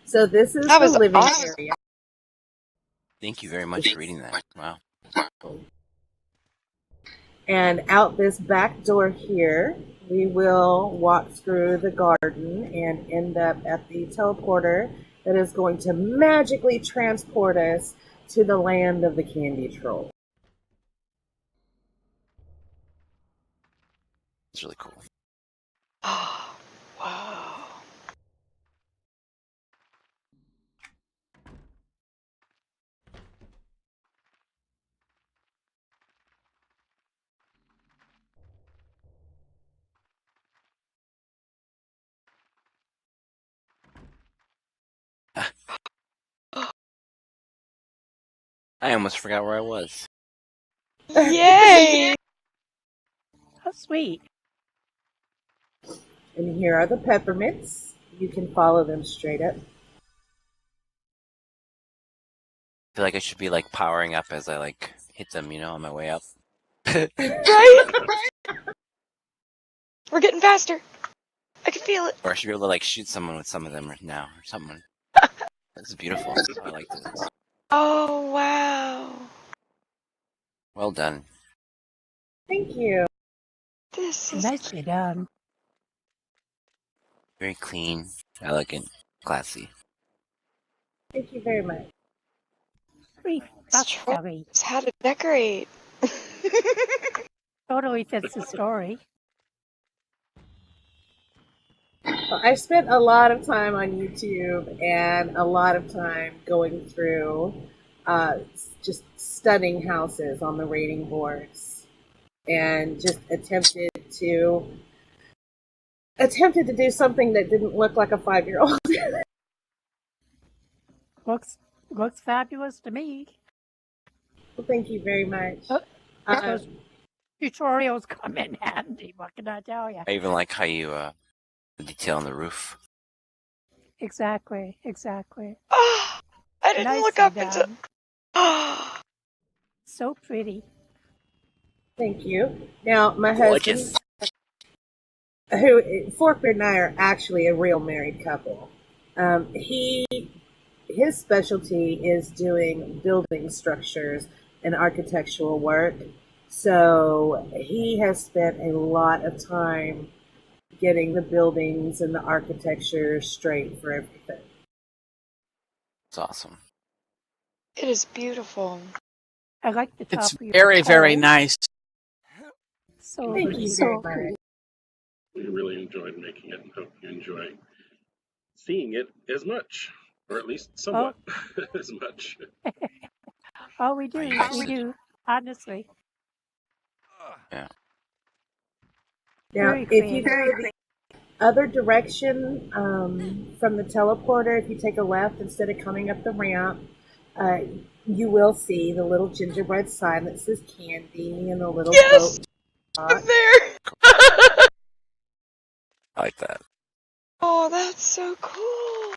So this is That the was living awesome. area. Thank you very much for reading that. Wow. And out this back door here, we will walk through the garden and end up at the teleporter that is going to magically transport us to the land of the candy troll. It's really cool. Oh, wow. I almost forgot where I was. Yay! How sweet. And here are the peppermints. You can follow them straight up. I feel like I should be like powering up as I like hit them, you know, on my way up. Right? We're getting faster. I can feel it. Or I should be able to like shoot someone with some of them now or something. This is beautiful. I like this. Oh, wow. Well done. Thank you. This is Nicely done. Very clean, elegant, classy. Thank you very much. Pretty Troi knows how to decorate. Totally fits the story. Well, I spent a lot of time on YouTube and a lot of time going through just stunning houses on the rating boards, and just attempted to do something that didn't look like a 5-year-old. Looks fabulous to me. Well, thank you very much. Those tutorials come in handy. What can I tell you? I even like how you the detail on the roof. Exactly. Oh, I didn't Nicely look up done. into. Oh, So pretty. Thank you. Now, my Gorgeous. husband, Forkbeard and I are actually a real married couple. His specialty is doing building structures and architectural work. So he has spent a lot of time getting the buildings and the architecture straight for everything. It's awesome. it is beautiful. I like the top It's of your very, very pole. nice. So Thank you so very much. We really enjoyed making it and hope you enjoy seeing it as much, or at least somewhat as much. Oh, we do. Nice. We do. Honestly. Yeah. Now, Very if you creative. go the other direction from the teleporter, if you take a left instead of coming up the ramp, you will see the little gingerbread sign that says candy and the little Yes! boat. I'm there. I like that. Oh, that's so cool.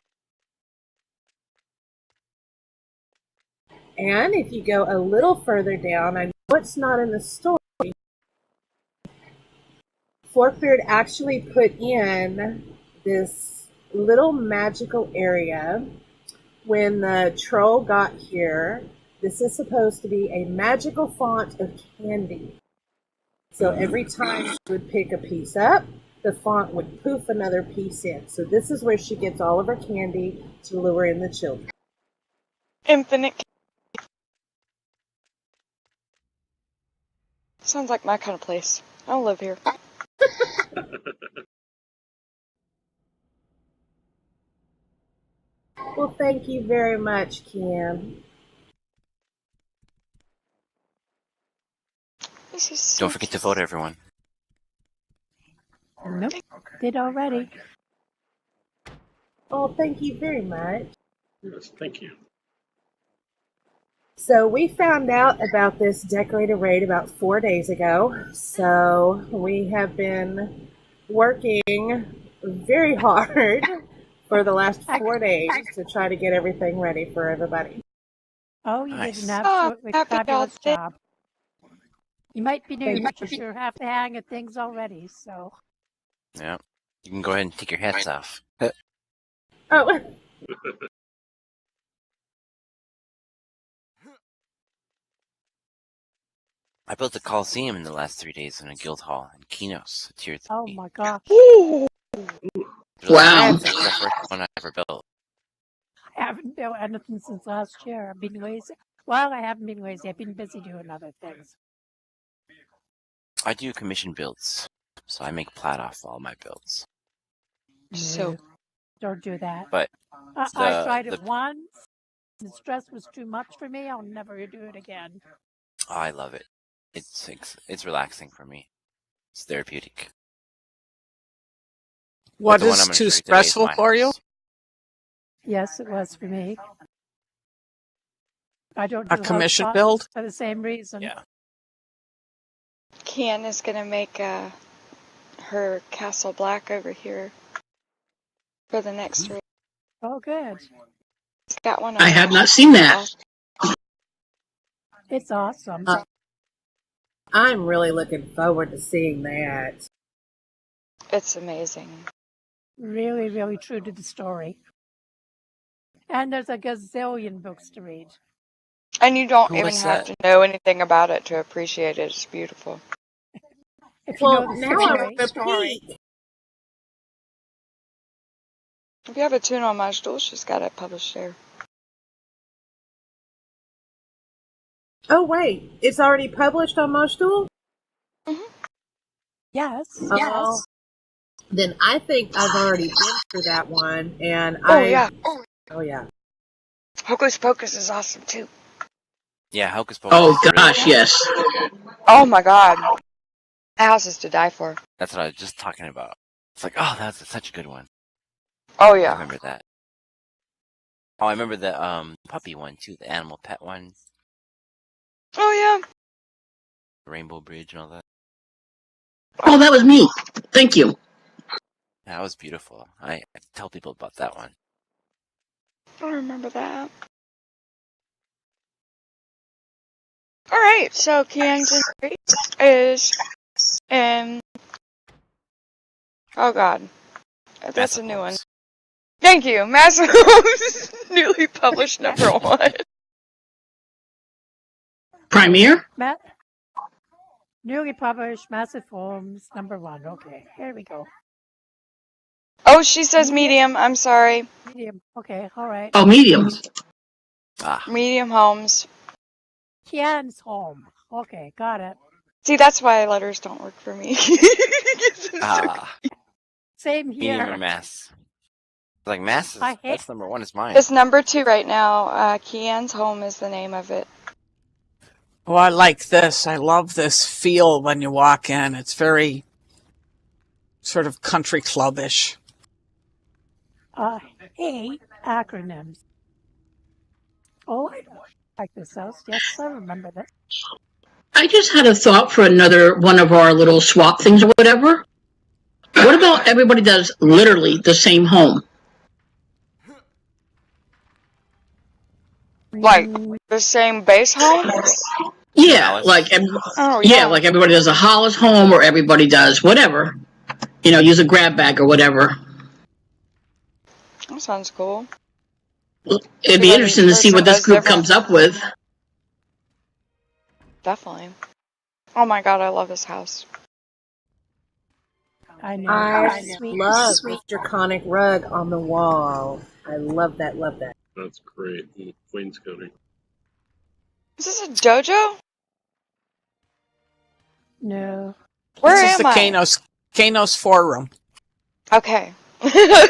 And if you go a little further down, I know it's not in the story, Forkbeard actually put in this little magical area when the troll got here. This is supposed to be a magical font of candy. So every time she would pick a piece up, the font would poof another piece in. So this is where she gets all of her candy to lure in the children. Infinite. Sounds like my kind of place. I'll live here. Well, thank you very much, Kianne. This is so Don't forget to vote, everyone. Nope. Did already. Oh, thank you very much. Yes, thank you. So we found out about this Decoraid raid about 4 days ago. So we have been working very hard for the last 4 days to try to get everything ready for everybody. Oh, you Nice. did an absolutely happy fabulous birthday. job. You might be new, but you sure have the hang of things already, so. Yeah. You can go ahead and take your hats off. Oh, I built a Coliseum in the last 3 days in a guild hall in Kinos, a tier 3. Oh my gosh. Ooh. Wow. That's the first one I ever built. I haven't built anything since last year. I've been lazy. Well, I haven't been lazy. I've been busy doing other things. I do commission builds, so I make plat off all my builds. So No, don't do that. But I tried it once. The stress was too much for me. I'll never do it again. oh, I love it. It's relaxing for me. It's therapeutic. What the one is I'm gonna too show you today is stressful my for you? house. Yes, it was for me. I don't do A commission house build? for the same reason. Yeah. Kianne is gonna make her castle black over here for the next raid. Oh, good. She's got one. I have not seen that. It's awesome. I'm really looking forward to seeing that. It's amazing. Really, really true to the story. And there's a gazillion books to read. And you don't Who even was have that? to know anything about it to appreciate it. It's beautiful. If you Well, know the now I'm story. gonna peek. If you have a tune on my stool, she's got it published there. Oh wait, it's already published on Moshtool? Yes. Oh, then I think I've already been through that one, and Oh yeah. oh yeah. Hocus Pocus is awesome too. Yeah, Hocus Pocus. Oh is really gosh, cool. yes. Oh my god. That house is to die for. That's what I was just talking about. It's like, oh, that's such a good one. Oh I yeah. remember that. Oh, I remember the puppy one too, the animal pet one, Oh yeah. Rainbow Bridge and all that. Oh, that was me. Thank you. That was beautiful. I tell people about that one. I remember that. Alright, so Kianne's entry is oh god. That's Massive a new one. Homes. Thank you. Massive Homes newly published #1. Premiere? Newly published, Massive Forms, #1. Okay, here we go. Oh, she says medium. I'm sorry. Medium. Okay, all right. Oh, medium. Ah, Medium homes. Kianne's home. Okay, got it. See, that's why letters don't work for me. Same medium or here. mass. Like mass is, I hate- that's #1 is mine. It's #2 right now. Kianne's home is the name of it. Oh, I like this. I love this feel when you walk in. It's very sort of country clubbish. Hate acronyms. Oh, I like this house. Yes, I remember this. I just had a thought for another one of our little swap things or whatever. What about everybody does literally the same home? Like the same base home? Yeah, like Oh yeah, like everybody does a Hollis home or everybody does whatever. You know, use a grab bag or whatever. That sounds cool. It'd be interesting to see what this group comes up with. Definitely. Oh my god, I love this house. I know. I love this draconic rug on the wall. I love that, love that. That's great. Wainscoting. Is this a dojo? No. Where This is am the I? Kano's forum. Okay. I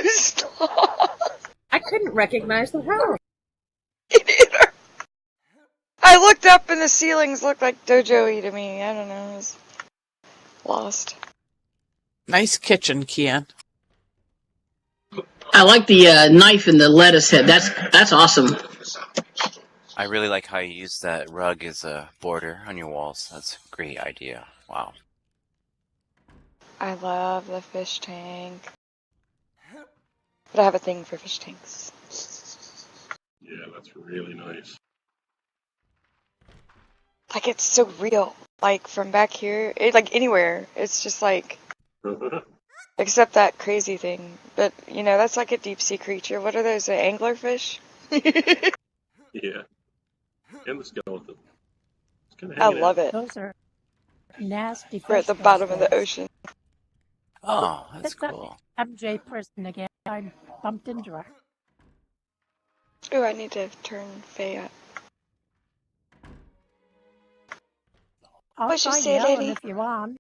couldn't recognize the house. I looked up and the ceilings looked like dojo-y to me. I don't know. I was lost. Nice kitchen, Kianne. I like the knife and the lettuce head. That's awesome. I really like how you use that rug as a border on your walls. That's a great idea. Wow. I love the fish tank. But I have a thing for fish tanks. Yeah, that's really nice. Like, it's so real. Like, from back here, like, anywhere. It's just like, it Except that crazy thing. But, you know, that's like a deep sea creature. What are those, anglerfish? Yeah. And the skeleton. It's kind of I hanging love out. it. Those are nasty fish. We're at the those bottom of the things. ocean. Oh, that's It's cool. a MJ person again. I bumped into her. Ooh, I need to turn Faye up. I'll What'd you try say, yelling lady? if you want.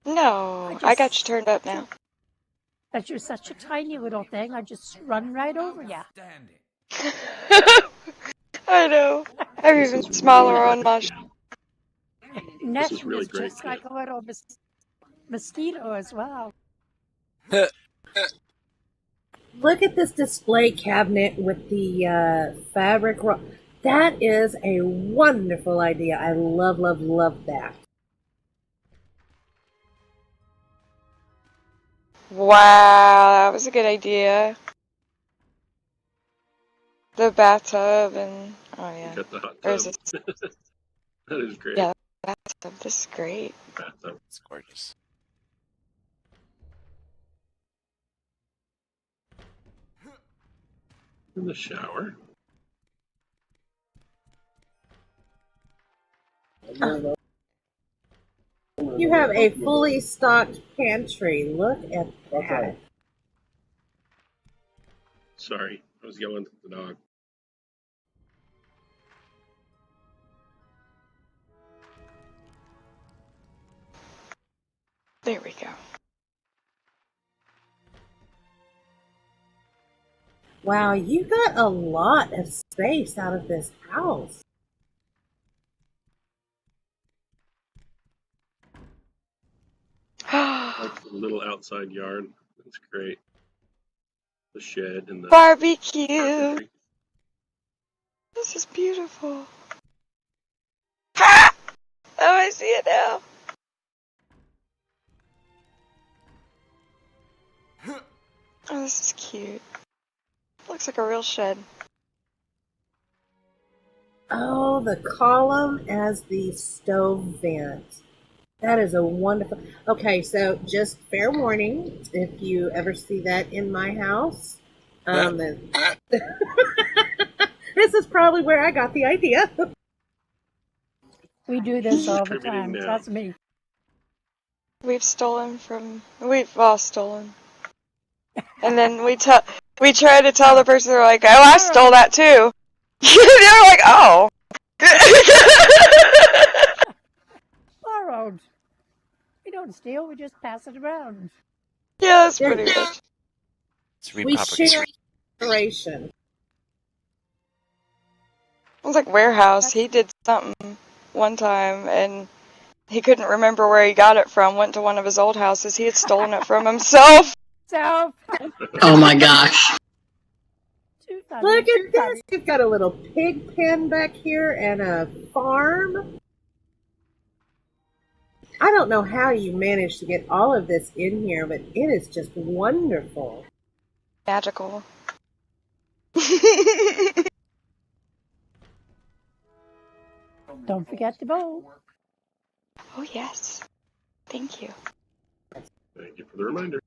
No, I got you turned up now. But you're such a tiny little thing, I just run right over you. I know. I'm This even is smaller really on my... great. Nessie really is great, just like a little mosquito as well. Look at this display cabinet with the fabric. That is a wonderful idea. I love, love, love that. Wow, that was a good idea. The bathtub and... Oh, yeah. You got the hot Or is tub. it... That is great. Yeah, the bathtub. This is great. Bathtub. It's gorgeous. In the shower. You have a fully stocked pantry. Look at that. Sorry, I was yelling at the dog. There we go. Wow, you got a lot of space out of this house. Like the little outside yard. That's great. The shed and the Barbecue! carpentry. This is beautiful. Ha! Oh, I see it now. Oh, this is cute. Looks like a real shed. Oh, the column as the stove vent. That is a wonderful... Okay, so just fair warning, if you ever see that in my house, then... This is probably where I got the idea. We do this all the Contributing time, now. trust me. We've all stolen. And then we try to tell the person, they're like, oh, I stole that too. They're like, oh. Borrowed. We don't steal, we just pass it around. Yeah, that's pretty much. It's We share repopulation. inspiration. It was like warehouse. He did something one time, and he couldn't remember where he got it from. Went to one of his old houses. He had stolen it from himself. So, Oh my gosh. too funny. Look too at this. funny. You've got a little pig pen back here and a farm. I don't know how you managed to get all of this in here, but it is just wonderful. Magical. Don't forget to vote. Oh, yes. Thank you. Thank you for the reminder.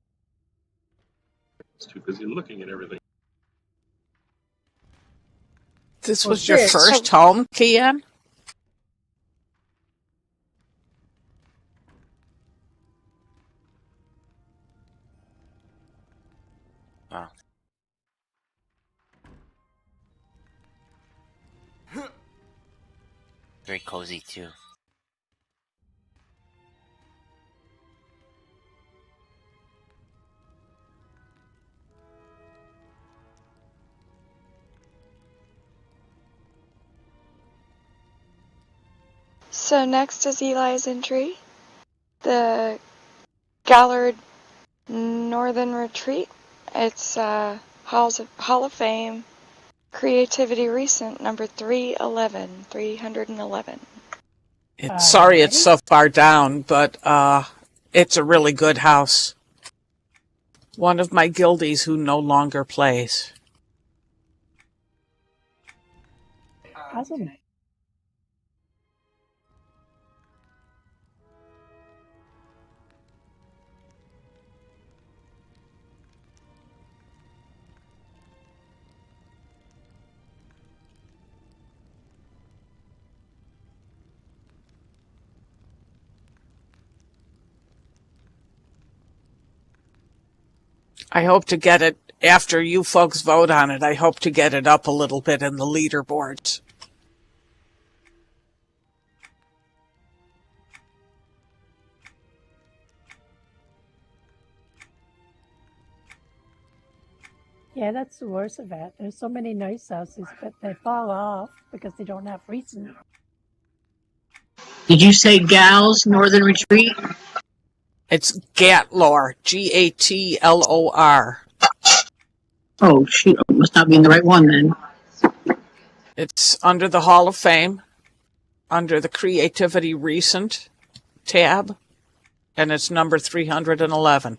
I was too busy looking at everything. This Well, was your shit. first home, Kianne? Wow. Very cozy too. So next is Eli's entry. The Gallard Northern Retreat. It's Hall of Fame Creativity Recent, number 311. 311. Sorry it's so far down, but it's a really good house. One of my guildies who no longer plays. Awesome. I hope to get it, after you folks vote on it, I hope to get it up a little bit in the leaderboards. Yeah, that's the worst of it. There's so many nice houses, but they fall off because they don't have reason. Did you say Gals Northern Retreat? It's Gatlor, Gatlor. Oh, shoot. I must not be in the right one then. It's under the Hall of Fame, under the Creativity Recent tab, and it's number 311.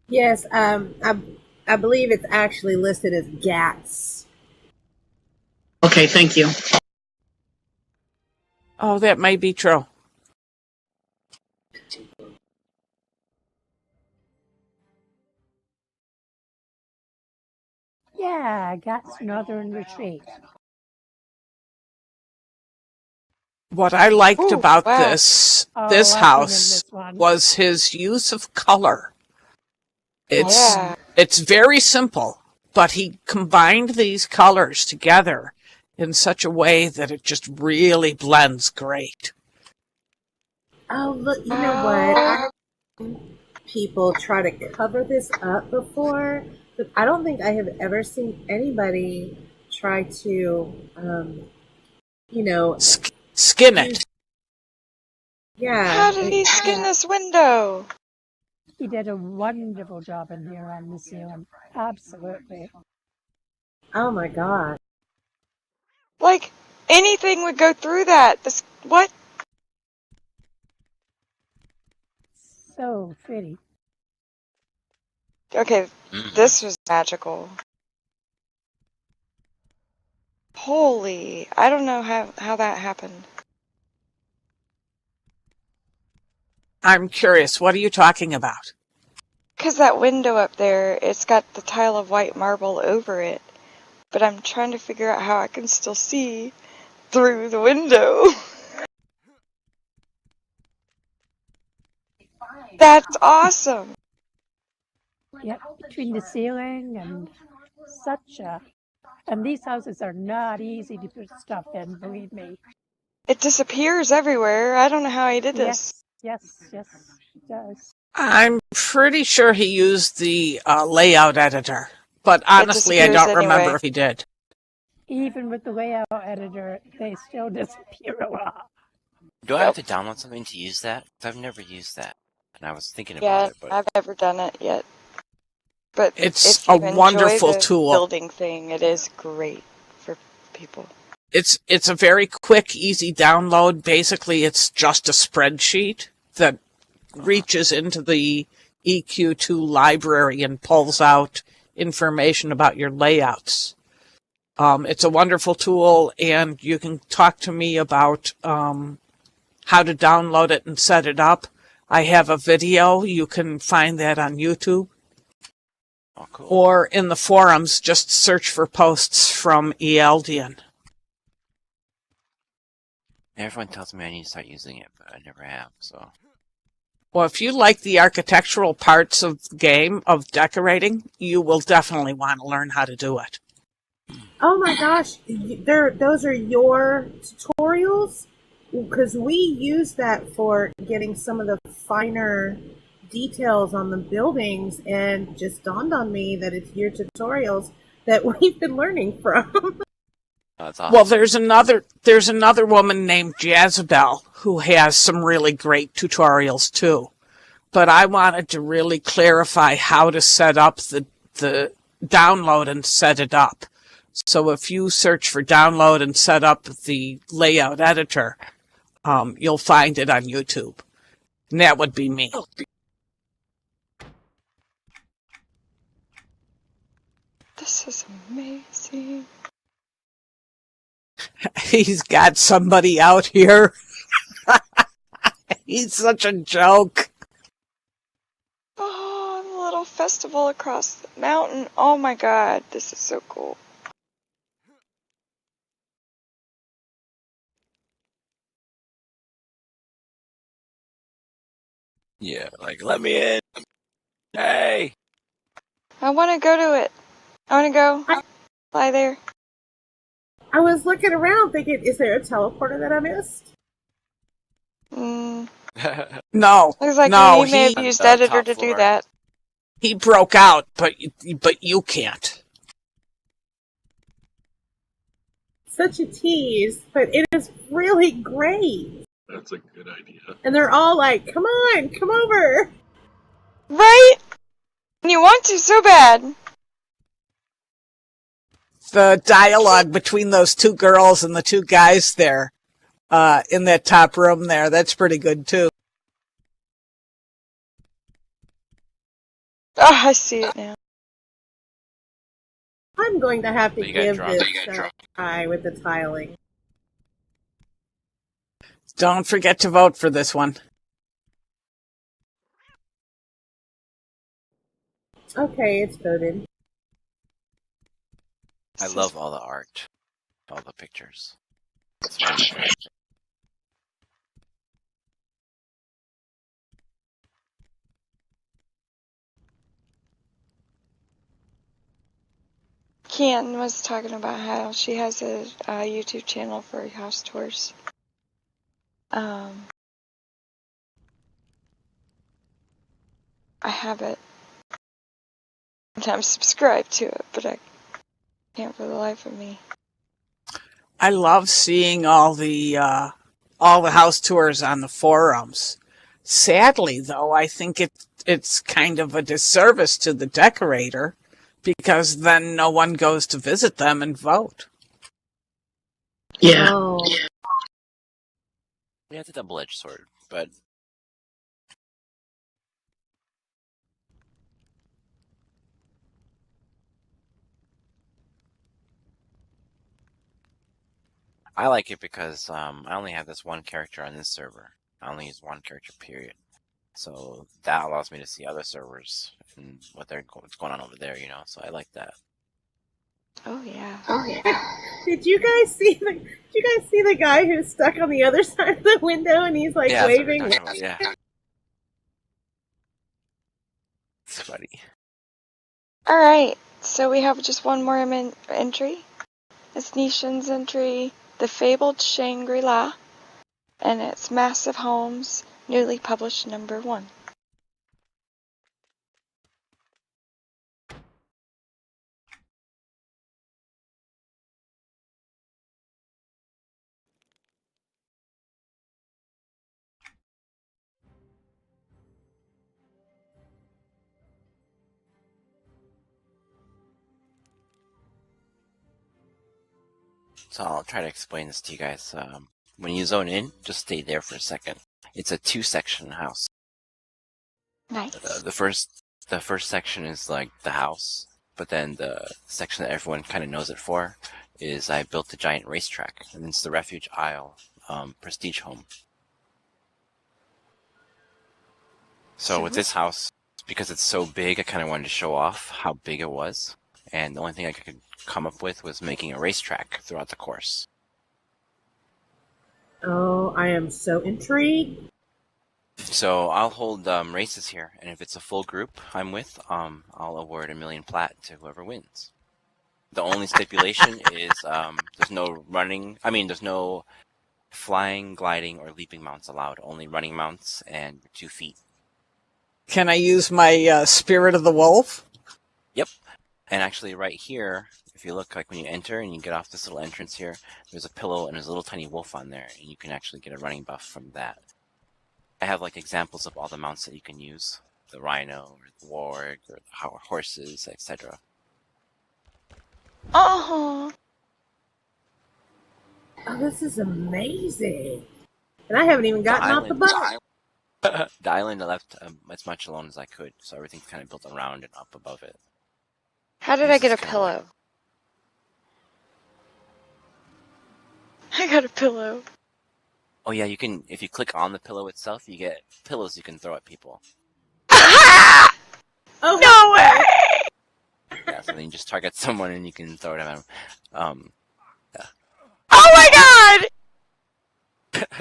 Yes, I believe it's actually listed as GATS. Okay, thank you. Oh, that may be true. Yeah, Gats Northern Retreat. What I liked about wow. this I've been in house this one. was his use of color. Yeah. It's very simple, but he combined these colors together in such a way that it just really blends great. Oh, look, you know what? I've seen people try to cover this up before, but I don't think I have ever seen anybody try to, Skin it. Yeah. How did he skin this window? He did a wonderful job in here on the ceiling. Absolutely. Oh my God. Like, anything would go through that. This, what? So pretty. Okay, this was magical. Holy, I don't know how that happened. I'm curious, what are you talking about? Because that window up there, it's got the tile of white marble over it. But I'm trying to figure out how I can still see through the window. That's awesome. Yep, between the ceiling and such a... And these houses are not easy to put stuff in, believe me. It disappears everywhere. I don't know how he did this. Yes, it does. I'm pretty sure he used the layout editor, but honestly, I don't remember if he did. Even with the layout editor, they still disappear a lot. Do I have to download something to use that? 'Cause I've never used that, and I was thinking about it. But I've never done it yet. But it's if you a wonderful enjoy the tool. building thing, it is great for people. It's a very quick, easy download. Basically, it's just a spreadsheet that reaches into the EQ2 library and pulls out information about your layouts. It's a wonderful tool, and you can talk to me about how to download it and set it up. I have a video. You can find that on YouTube. Oh, cool. Or in the forums, just search for posts from Ealdian. Everyone tells me I need to start using it, but I never have, so... Well, if you like the architectural parts of the game, of decorating, you will definitely want to learn how to do it. Oh my gosh, those are your tutorials? Because we use that for getting some of the finer details on the buildings, and just dawned on me that it's your tutorials that we've been learning from. That's awesome. Well, there's another woman named Jezebel who has some really great tutorials too. But I wanted to really clarify how to set up the download and set it up. So if you search for download and set up the layout editor, you'll find it on YouTube. And that would be me. This is amazing. He's got somebody out here. He's such a joke. Oh, the little festival across the mountain. Oh my god, this is so cool. Yeah, like, let me in. Hey! I want to go to it. I want to go fly there. I was looking around thinking, is there a teleporter that I missed? No. Looks like no, he may have used editor to do that. He broke out, but you can't. Such a tease, but it is really great. That's a good idea. And they're all like, come on, come over. Right? And you want to so bad. The dialogue between those two girls and the two guys there, in that top room there, that's pretty good too. Oh, I see it now. I'm going to have to give this a try with the tiling. Don't forget to vote for this one. Okay, it's voted. I love all the art, all the pictures. It's one of my favorites. Kianne was talking about how she has a YouTube channel for house tours. I have it. And I'm subscribed to it, but I can't for the life of me. I love seeing all the house tours on the forums. Sadly, though, I think it's kind of a disservice to the decorator, because then no one goes to visit them and vote. Yeah. Oh. Yeah, it's a double-edged sword, but I like it because I only have this one character on this server. I only use one character, period. So that allows me to see other servers and what's going on over there, you know. So I like that. Oh yeah. Oh yeah. Did you guys see the guy who's stuck on the other side of the window and he's like Yeah, that's what we're waving? talking about, yeah. It's funny. Alright, so we have just one more entry. It's Nishan's entry, The Fabled Shangri-La, and it's Massive Homes, newly published number 1. So I'll try to explain this to you guys. When you zone in, just stay there for a second. It's a 2-section house. Nice. The first section is like the house, but then the section that everyone kind of knows it for is I built a giant racetrack, and it's the Refuge Isle prestige home. So with this house, because it's so big, I kind of wanted to show off how big it was, and the only thing I could come up with was making a racetrack throughout the course. Oh, I am so intrigued. So I'll hold races here, and if it's a full group I'm with, I'll award 1 million plat to whoever wins. The only stipulation is there's no there's no flying, gliding, or leaping mounts allowed. Only running mounts and 2 feet. Can I use my Spirit of the Wolf? Yep. And actually right here, if you look, like when you enter and you get off this little entrance here, there's a pillow and there's a little tiny wolf on there, and you can actually get a running buff from that. I have like examples of all the mounts that you can use. The rhino, or the warg, or the horses, etc. Oh, Oh, this is amazing. And I haven't even gotten off the boat. The island I left as much alone as I could, so everything's kind of built around and up above it. how did I get a pillow? I got a pillow. Oh yeah, you can, if you click on the pillow itself, you get pillows you can throw at people. Oh, No way! Yeah, so then you just target someone and you can throw it at them. Yeah. Oh my god!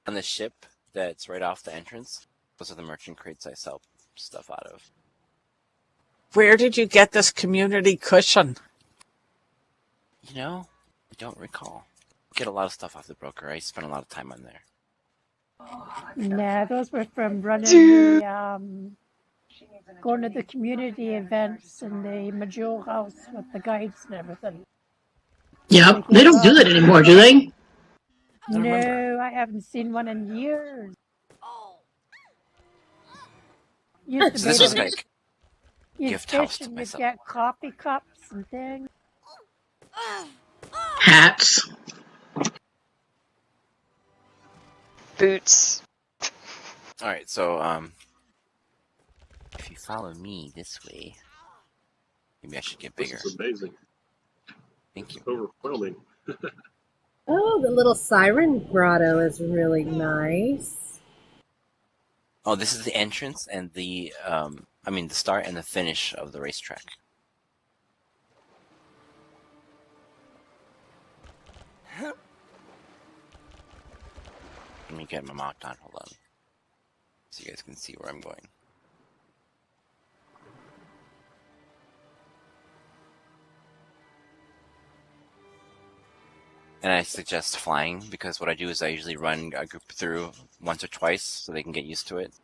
On the ship that's right off the entrance, those are the merchant crates I sell stuff out of. Where did you get this community cushion? You know, I don't recall. Get a lot of stuff off the broker. I spent a lot of time on there. Nah, those were from running the going to the community events in the Major House with the guides and everything. Yep. They don't do that anymore, do they? No, I haven't seen one in years. Used to So this be was the like you'd gift fish house to and you'd myself. get coffee cups and things. Hats. Boots. All right, so if you follow me this way, maybe I should get bigger. This is amazing. Thank you. Overwhelming. Oh, the little siren grotto is really nice. Oh, this is the entrance and the the start and the finish of the racetrack. Let me get my mount on. Hold on, so you guys can see where I'm going. And I suggest flying because what I do is I usually run a group through once or twice so they can get used to it.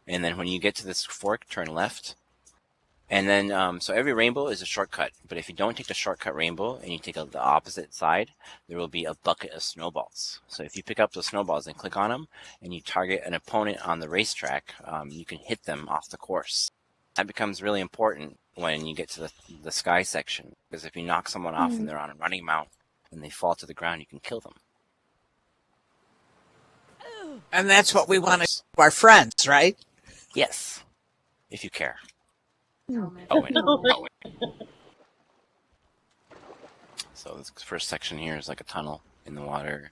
And then when you get to this fork, turn left. And then, so every rainbow is a shortcut. But if you don't take the shortcut rainbow and you take the opposite side, there will be a bucket of snowballs. So if you pick up those snowballs and click on them and you target an opponent on the racetrack, you can hit them off the course. That becomes really important when you get to the sky section. Because if you knock someone off and they're on a running mount, and they fall to the ground, you can kill them. And that's what we want to do to our friends, right? Yes, if you care. Oh, So this first section here is like a tunnel in the water.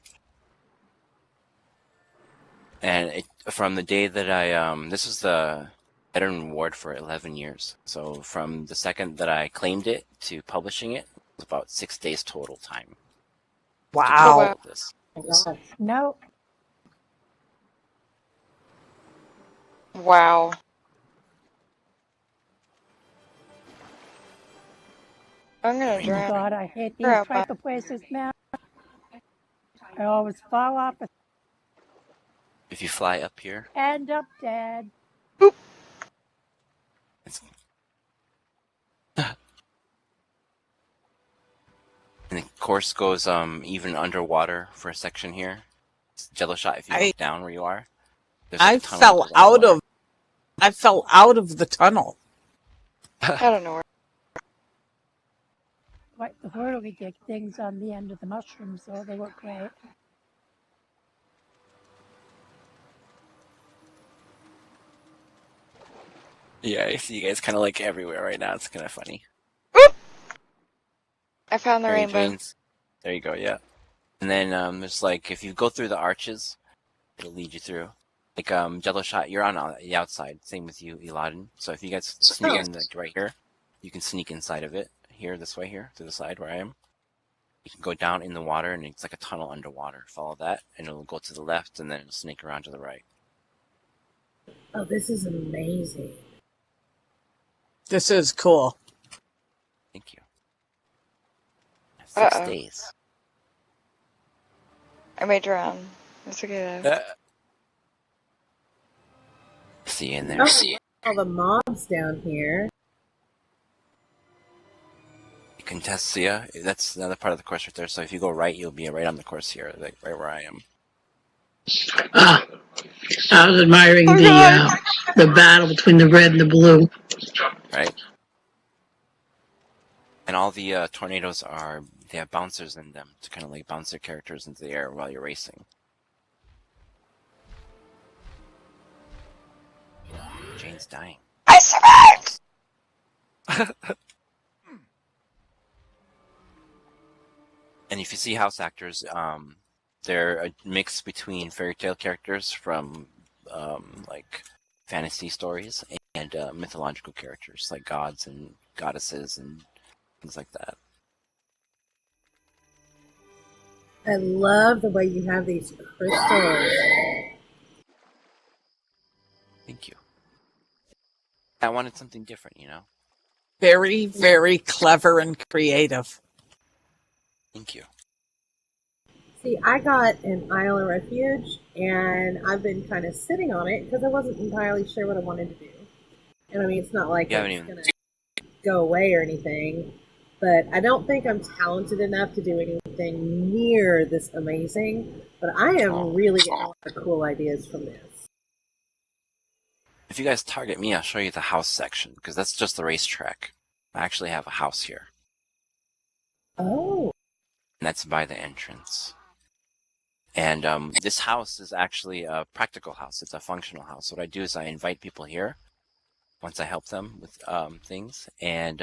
And from the day that I, this was the veteran award for 11 years. So from the second that I claimed it to publishing it, it was about 6 days total time. Wow. This. my gosh. No, Wow. I'm gonna drown. God, I hate these Crap. type of places, man. I always fall off and If you fly up here, end up dead. it's and the course goes even underwater for a section here. It's jello shot if you look down where you are. There's like I a tunnel fell that goes underwater. I fell out of the tunnel. I don't know where. Like the whirligig things on the end of the mushrooms, so they look great. Yeah, I see you guys kind of like everywhere right now. It's kind of funny. I found the Mary rainbow. Jane's. There you go, yeah. And then there's like, if you go through the arches, it'll lead you through. Like jello shot, you're on the outside. Same with you, Eladin. So if you guys sneak in like right here, you can sneak inside of it. Here, this way here, to the side where I am. You can go down in the water and it's like a tunnel underwater. Follow that and it'll go to the left and then it'll snake around to the right. Oh, this is amazing. This is cool. Thank you. 6 Uh-oh. days. I may drown. It's okay though. See you in there. Oh, all the mobs down here. Contestia, that's another part of the course right there. So if you go right, you'll be right on the course here, like right where I am. I was admiring the battle between the red and the blue. Right. And all the tornadoes they have bouncers in them to kind of like bounce their characters into the air while you're racing. Jane's dying. I survived! And if you see house actors, they're a mix between fairy tale characters from like fantasy stories and mythological characters like gods and goddesses and things like that. I love the way you have these crystals. Thank you. I wanted something different, you know? Very, very clever and creative. Thank you. See, I got an Isle of Refuge, and I've been kind of sitting on it because I wasn't entirely sure what I wanted to do. And I mean, it's not like it's going to go away or anything, but I don't think I'm talented enough to do anything near this amazing. But I am really getting a lot of cool ideas from this. If you guys target me, I'll show you the house section, because that's just the racetrack. I actually have a house here. Oh. And that's by the entrance. And this house is actually a practical house. It's a functional house. What I do is I invite people here once I help them with things, and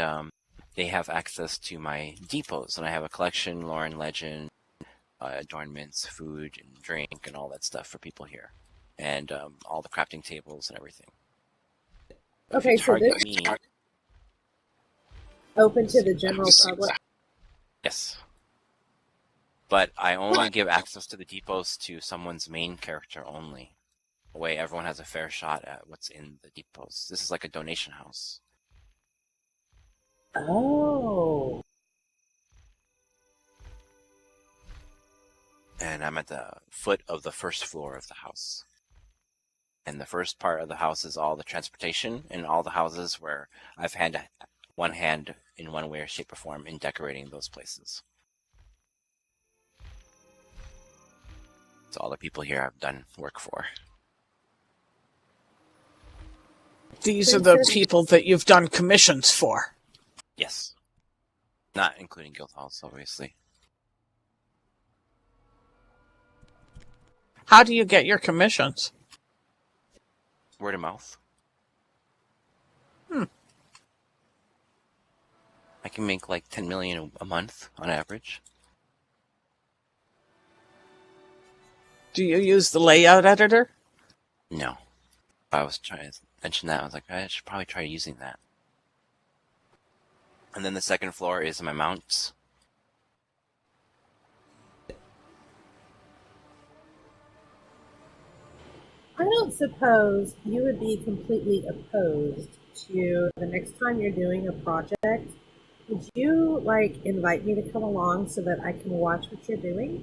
they have access to my depots. And I have a collection, lore and legend, adornments, food and drink, and all that stuff for people here. And all the crafting tables and everything. Okay, so this is open to the general public? Yes. But I only give access to the depots to someone's main character only. The way everyone has a fair shot at what's in the depots. This is like a donation house. Oh. And I'm at the foot of the first floor of the house. And the first part of the house is all the transportation and all the houses where I've had one hand in one way or shape or form in decorating those places. So all the people here I've done work for. These are the people that you've done commissions for. Yes. Not including guild halls, obviously. How do you get your commissions? Word of mouth. I can make like 10 million a month on average. Do you use the layout editor? No. I was trying to mention that. I was like, I should probably try using that. And then the second floor is my mounts. I don't suppose you would be completely opposed to the next time you're doing a project. Would you, like, invite me to come along so that I can watch what you're doing?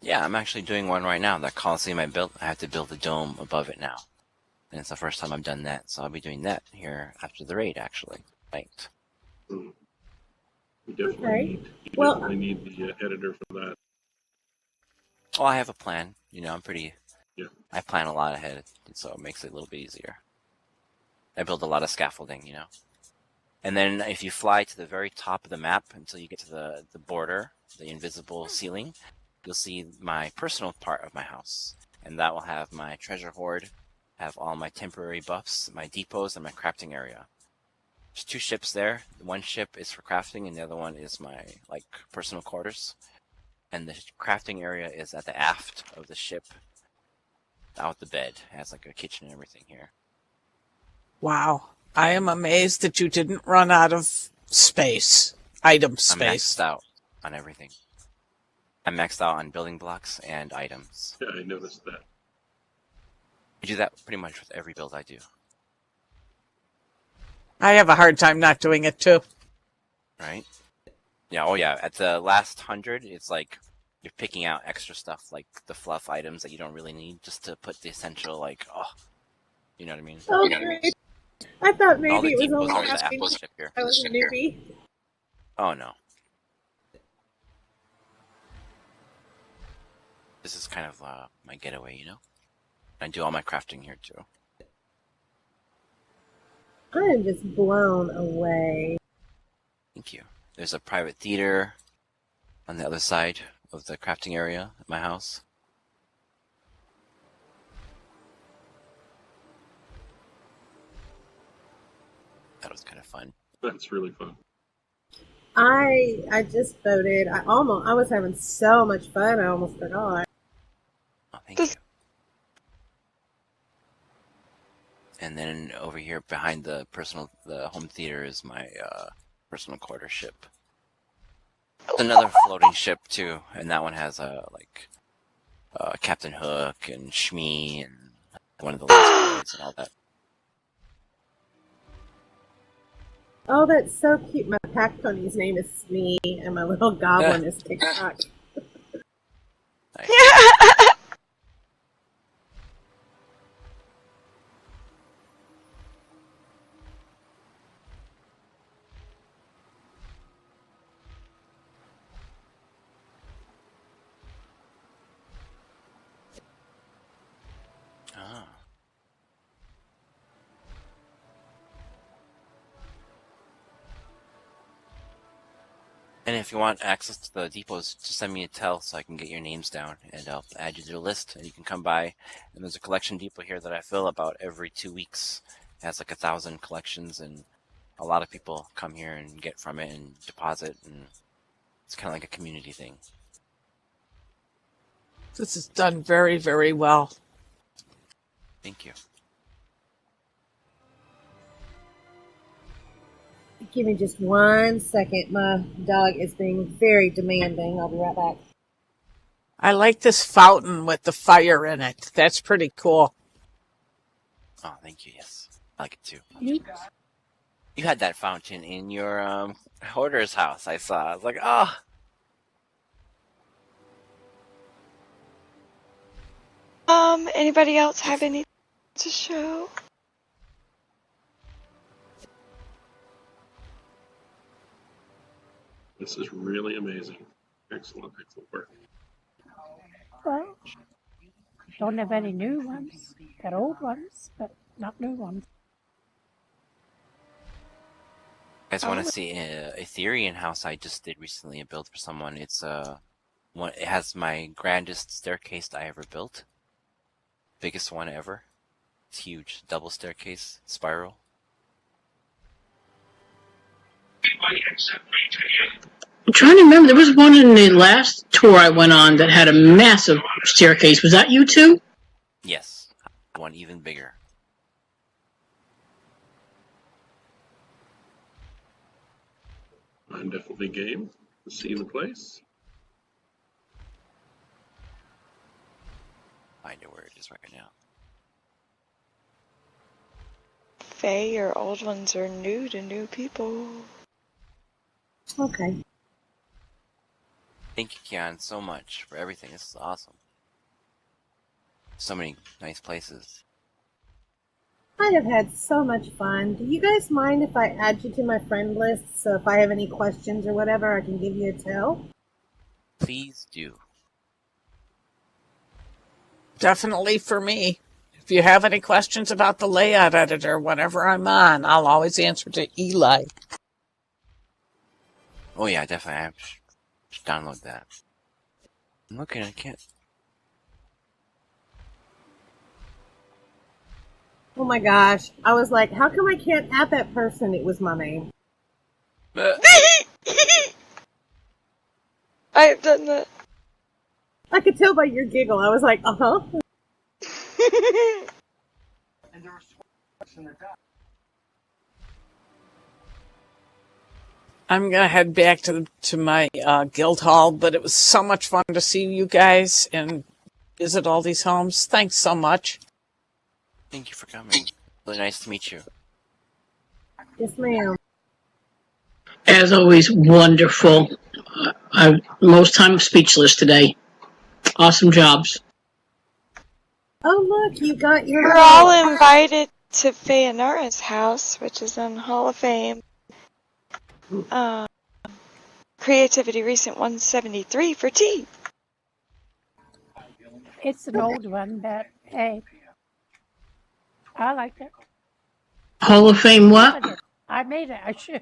Yeah, I'm actually doing one right now. That Coliseum I built, I have to build a dome above it now. And it's the first time I've done that, so I'll be doing that here after the raid, actually. Right. You definitely need the editor for that. Well, I have a plan. You know, Yeah. I plan a lot ahead, so it makes it a little bit easier. I build a lot of scaffolding, you know. And then if you fly to the very top of the map until you get to the border, the invisible ceiling, you'll see my personal part of my house. And that will have my treasure hoard, have all my temporary buffs, my depots, and my crafting area. There's 2 ships there. One ship is for crafting, and the other one is my personal quarters. And the crafting area is at the aft of the ship, out the bed. It has like a kitchen and everything here. Wow. I am amazed that you didn't run out of space. Item space. I'm maxed out on everything. I'm maxed out on building blocks and items. Yeah, I noticed that. I do that pretty much with every build I do. I have a hard time not doing it too. Right? Yeah, oh yeah. At the last 100, it's like you're picking out extra stuff, like the fluff items that you don't really need, just to put the essential, you know what I mean? Oh, great. I thought maybe it was only happening I was a newbie. Oh no. This is kind of my getaway, you know? I do all my crafting here too. I am just blown away. Thank you. There's a private theater on the other side of the crafting area at my house. That was kind of fun. That's really fun. I just voted. I was having so much fun. I almost forgot. Oh, thank you. And then over here behind the home theater is my personal quarter ship. It's another floating ship too, and that one has Captain Hook and Shmi and one of the Lost Boys and all that. Oh, that's so cute. My pack pony's name is Smee, and my little goblin is TikTok. Nice. Ah. And if you want access to the depots, just send me a tell so I can get your names down, and I'll add you to the list, and you can come by. And there's a collection depot here that I fill about every 2 weeks. It has like 1,000 collections, and a lot of people come here and get from it and deposit, and it's kind of like a community thing. This is done very, very well. Thank you. Give me just 1 second. My dog is being very demanding. I'll be right back. I like this fountain with the fire in it. That's pretty cool. Oh, thank you. Yes, I like it too. Neat. You had that fountain in your hoarder's house. I saw. I was like, oh. Anybody else have anything to show? This is really amazing. Excellent, excellent work. Well, don't have any new ones. Got old ones, but not new ones. You guys want to see a Ethereum house I just did recently? A build for someone. It's one. It has my grandest staircase I ever built. Biggest one ever. It's huge. Double staircase, spiral. I'm trying to remember. There was one in the last tour I went on that had a massive staircase. Was that you too? Yes. One even bigger. I'm definitely game to see the place. I know where it is right now. Faye, your old ones are new to new people. Okay. Thank you, Kianne, so much for everything. This is awesome. So many nice places. I have had so much fun. Do you guys mind if I add you to my friend list so if I have any questions or whatever, I can give you a tell? Please do. Definitely for me. If you have any questions about the layout editor, whenever I'm on, I'll always answer to Eli. Oh yeah, definitely. I should download that. I'm looking, I can't. Oh my gosh. I was like, how come I can't add that person? It was my name. I have done that. I could tell by your giggle. I was like, uh-huh. I'm going to head back to my guild hall, but it was so much fun to see you guys and visit all these homes. Thanks so much. Thank you for coming. Really nice to meet you. Yes, ma'am. As always, wonderful. Most time speechless today. Awesome jobs. Oh, look, you got your... We're all invited to Fayanara's house, which is in Hall of Fame. Creativity Recent 173 for tea. It's an old one, but hey, I liked it. Hall of Fame what? I made it. I should.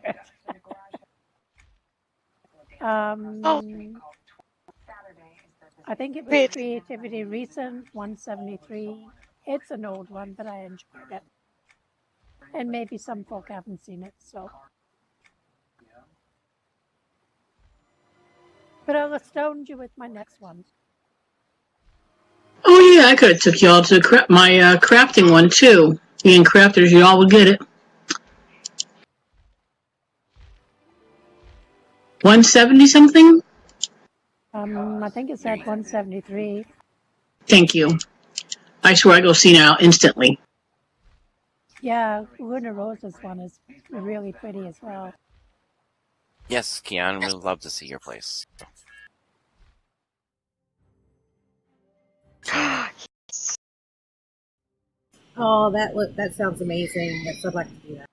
I think it was Creativity Recent 173. It's an old one, but I enjoyed it. And maybe some folk haven't seen it, so. But I'll astound you with my next one. Oh yeah, I could have took y'all to my crafting one too. Being crafters, you all would get it. 170 something? I think it said 173. Thank you. I swear I go see now instantly. Yeah, Luna Rosa's one is really pretty as well. Yes, Kianne, we'd love to see your place. Can't wait. Oh, that sounds amazing. Yes, I'd like to do that.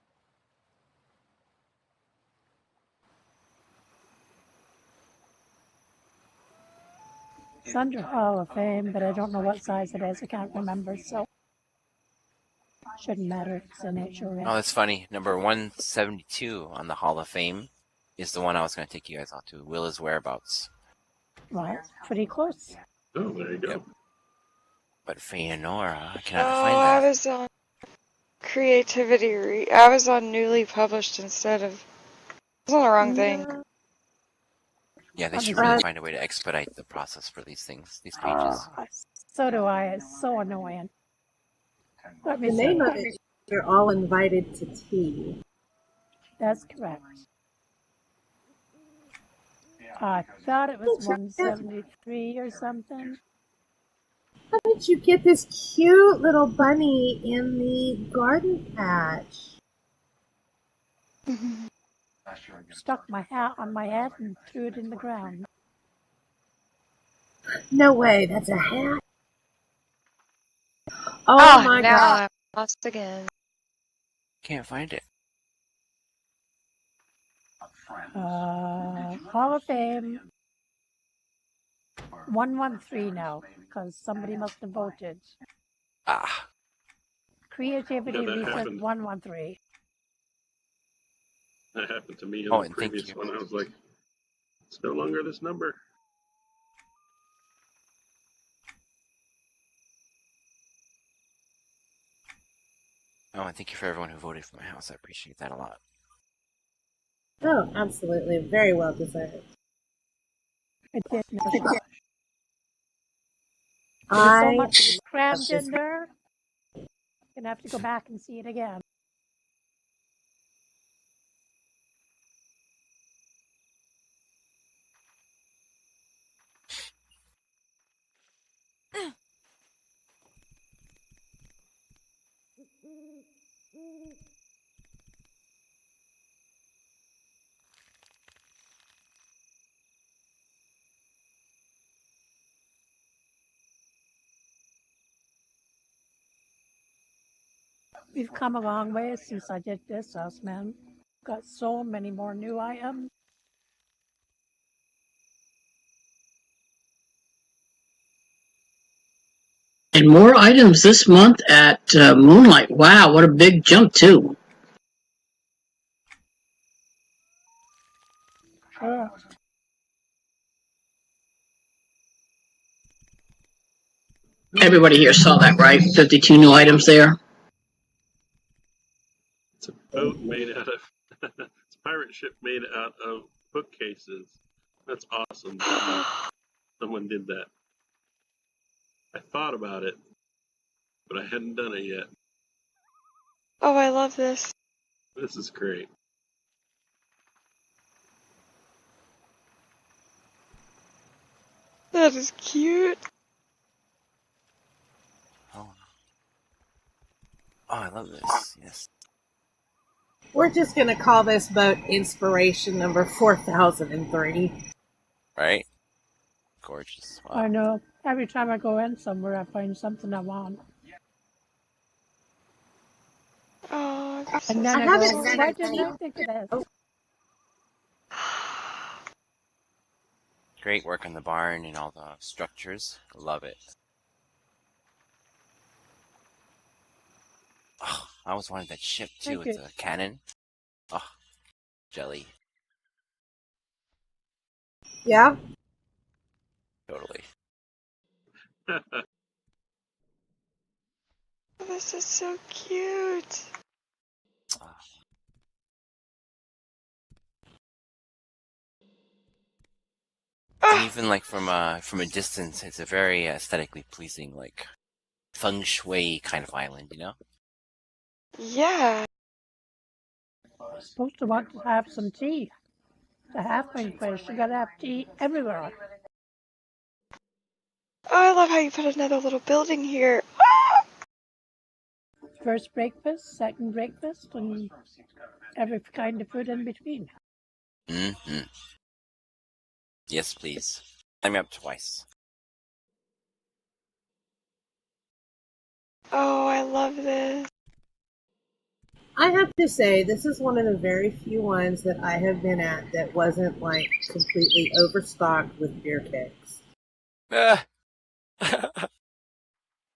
It's under Hall of Fame, but I don't know what size it is. I can't remember, so shouldn't matter. It's an HOF. Oh, that's funny. Number 172 on the Hall of Fame is the one I was going to take you guys out to. Willa's Whereabouts. Well, pretty close. Oh, there you go. Yep. But Feanora, I cannot Oh, find that. I was on creativity. I was on newly published instead of. I was on the wrong thing. Yeah, they should really find a way to expedite the process for these things, these pages. So do I. It's so annoying. Let me The see. name of it, they're all invited to tea. That's correct. I thought it was 173 or something. How did you get this cute little bunny in the garden patch? Stuck my hat on my head and threw it in the ground. No way, that's a hat. Oh my now god. I'm lost again. Can't find it. Hall of Fame 113 now, because somebody must have voted. Ah. Creativity Yeah, that Research happened. 113. That happened to me in Oh, the and thank previous you. one. I was like, it's no longer this number. Oh, and thank you for everyone who voted for my house. I appreciate that a lot. Oh, absolutely. Very well deserved. It did no shot. There's so I much crammed in there. Gonna have to go back and see it again. We've come a long way since I did this house, man. Got so many more new items. And more items this month at Moonlight. Wow, what a big jump, too. Sure. Everybody here saw that, right? 52 new items there. It's a boat made out of. It's a pirate ship made out of bookcases. That's awesome. Someone did that. I thought about it, but I hadn't done it yet. Oh, I love this. This is great. That is cute. Oh, I love this. Yes. We're just going to call this boat Inspiration number 4003. Right? Gorgeous. Wow. I know. Every time I go in somewhere, I find something I want. Oh, this And is then I I haven't go, said why I didn't I think of this? Great work on the barn and all the structures. Love it. Oh, I always wanted that ship too Thank with you. the cannon. Oh, jelly. Yeah? Totally. This is so cute. Ah. And even like from a distance, it's a very aesthetically pleasing, like feng shui kind of island, you know? Yeah. Supposed to want to have some tea. The halfling place, you gotta have tea everywhere. Oh, I love how you put another little building here. first breakfast, second breakfast, and every kind of food in between. Mm-hmm. Yes, please. Sign me up twice. Oh, I love this. I have to say, this is one of the very few ones that I have been at that wasn't like completely overstocked with beer kegs.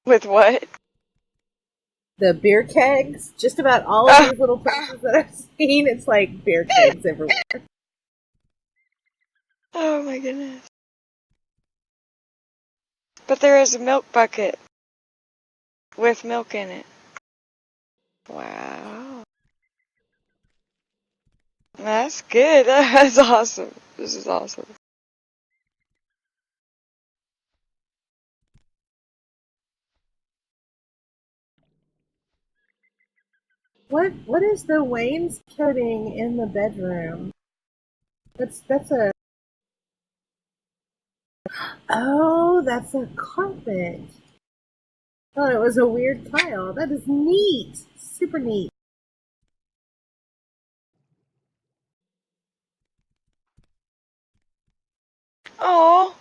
With what? The beer kegs, just about all of these little places that I've seen, it's like beer kegs everywhere. Oh my goodness. But there is a milk bucket with milk in it. Wow. That's good. That's awesome. This is awesome. What is the wainscoting in the bedroom? That's a that's a carpet. Thought it was a weird tile. That is neat. Super neat. Oh.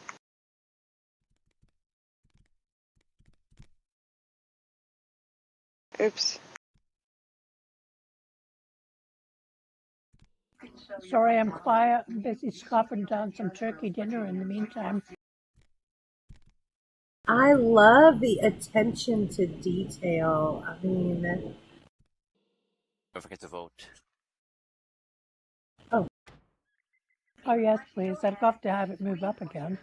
Oops. Sorry, I'm quiet. I'm busy scarfing down some turkey dinner in the meantime. I love the attention to detail. I mean, Don't forget to vote. Oh, yes, please. I'd love to have it move up again.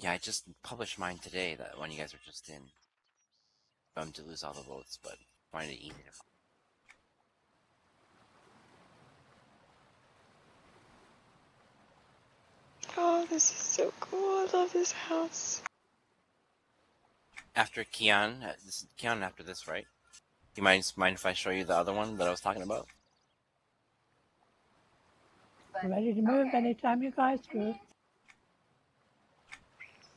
Yeah, I just published mine today, that one you guys were just in. To lose all the votes, but find it easy to find. Oh, this is so cool. I love this house. After Kianne, this is Kianne after this, right? Do you mind if I show you the other one that I was talking about? Ready to move anytime you guys do.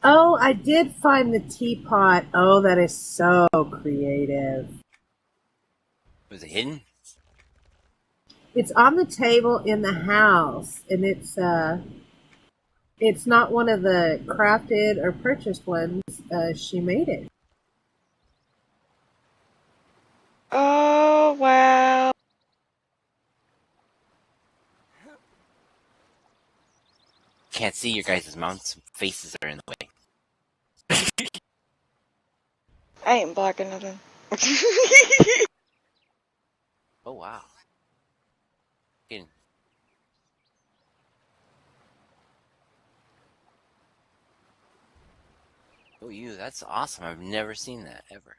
oh, I did find the teapot. Oh, that is so creative. Was it hidden? It's on the table in the house, and it's not one of the crafted or purchased ones. She made it. Oh, wow. Can't see your guys' mounts. Faces are in the way. I ain't blocking nothing. Oh, wow. Hidden. Oh, that's awesome. I've never seen that, ever.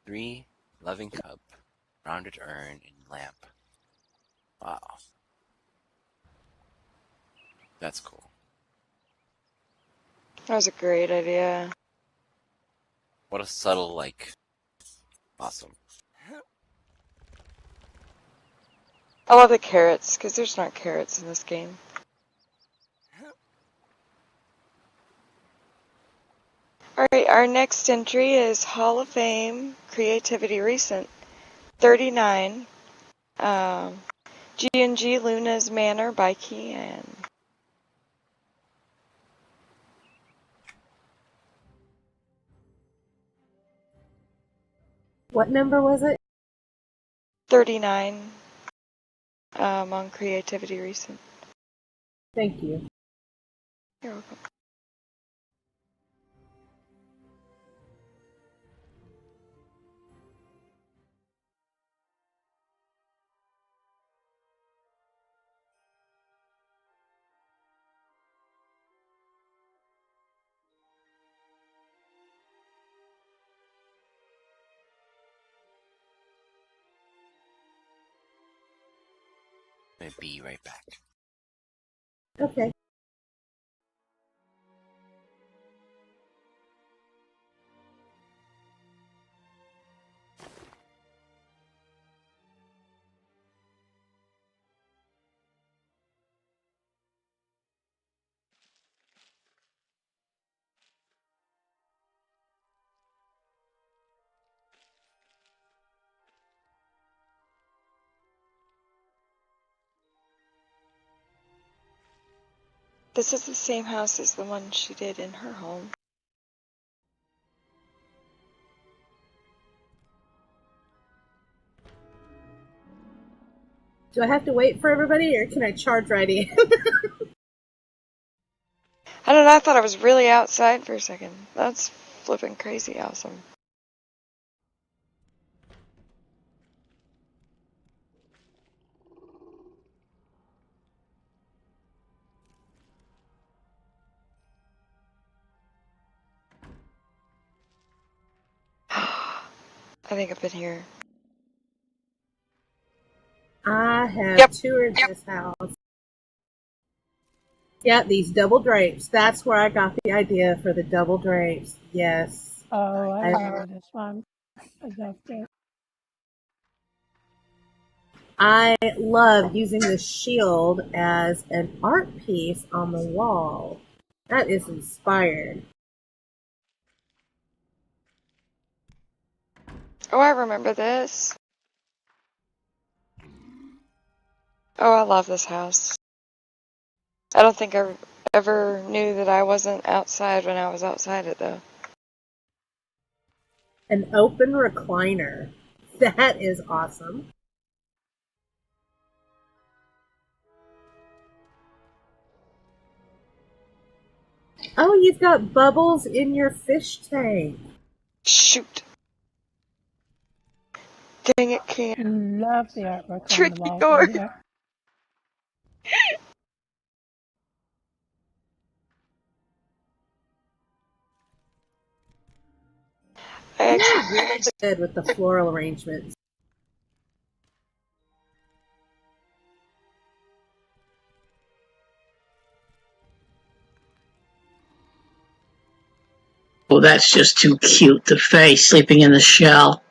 3 loving cup, rounded urn, and lamp. Wow. That's cool. That was a great idea. What a subtle, awesome. I love the carrots, because there's not carrots in this game. Alright, our next entry is Hall of Fame Creativity Recent 39. G&G Luna's Manor by Kianne. What number was it? 39 on Creativity Recent. Thank you. You're welcome. I'm gonna be right back. Okay. This is the same house as the one she did in her home. Do I have to wait for everybody, or can I charge right in? I don't know, I thought I was really outside for a second. That's flipping crazy awesome. I think I've been here. I have toured this house. Yeah, these double drapes. That's where I got the idea for the double drapes. Yes. Oh, I remember this one. I loved it. I love using the shield as an art piece on the wall. That is inspired. Oh, I remember this. Oh, I love this house. I don't think I ever knew that I wasn't outside when I was outside it, though. An open recliner. That is awesome. Oh, you've got bubbles in your fish tank. Shoot. Dang it, Kianne. Love the artwork on Tricky the walls Gore. in there. I actually You're really good with the floral arrangements. Oh, that's just too cute. The face sleeping in the shell.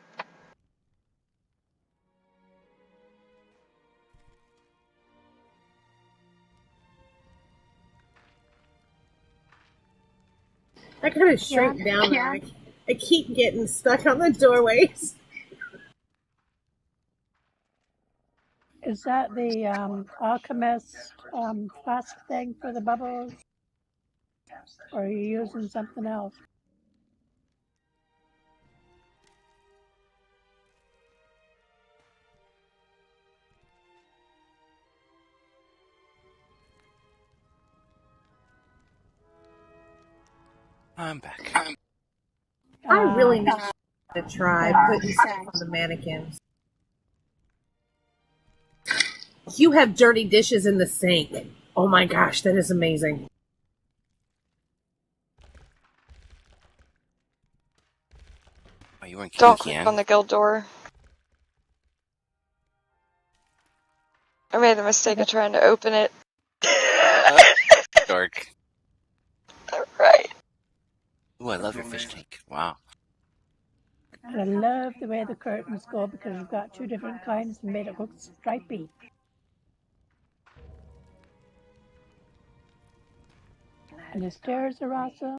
I gotta shrink down there. I keep getting stuck on the doorways. Is that the alchemist flask thing for the bubbles? Or are you using something else? I'm back. I really need to try putting stuff on the mannequins. You have dirty dishes in the sink. Oh my gosh, that is amazing. Oh, you weren't don't kidding, click Kianne? on the guild door. I made the mistake of trying to open it. Dork. Right. Ooh, I love your fish tank. Wow. And I love the way the curtains go because you've got two different kinds and made it look stripy. And the stairs are awesome.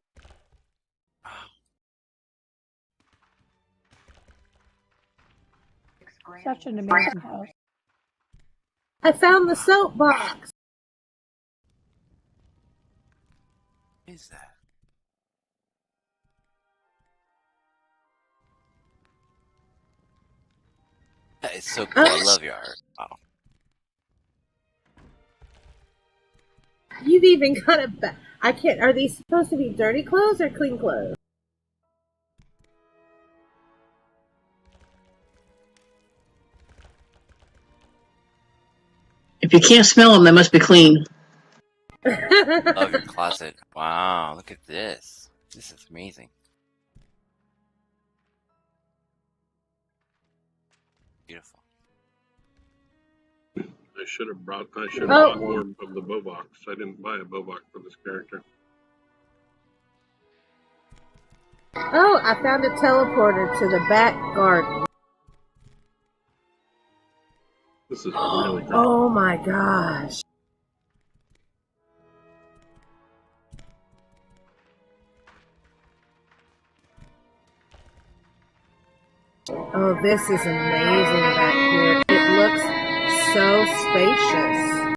Such an amazing house. I found the soapbox. What is that? That is so cool. I love your art. Wow. You've even got a back. I can't. Are these supposed to be dirty clothes or clean clothes? If you can't smell them, they must be clean. Love your closet. Wow, look at this. This is amazing. Beautiful. I should have bought more of the bow box. I didn't buy a bow box for this character. Oh, I found a teleporter to the back garden. This is really great. Oh my gosh. Oh, this is amazing back here. It looks so spacious.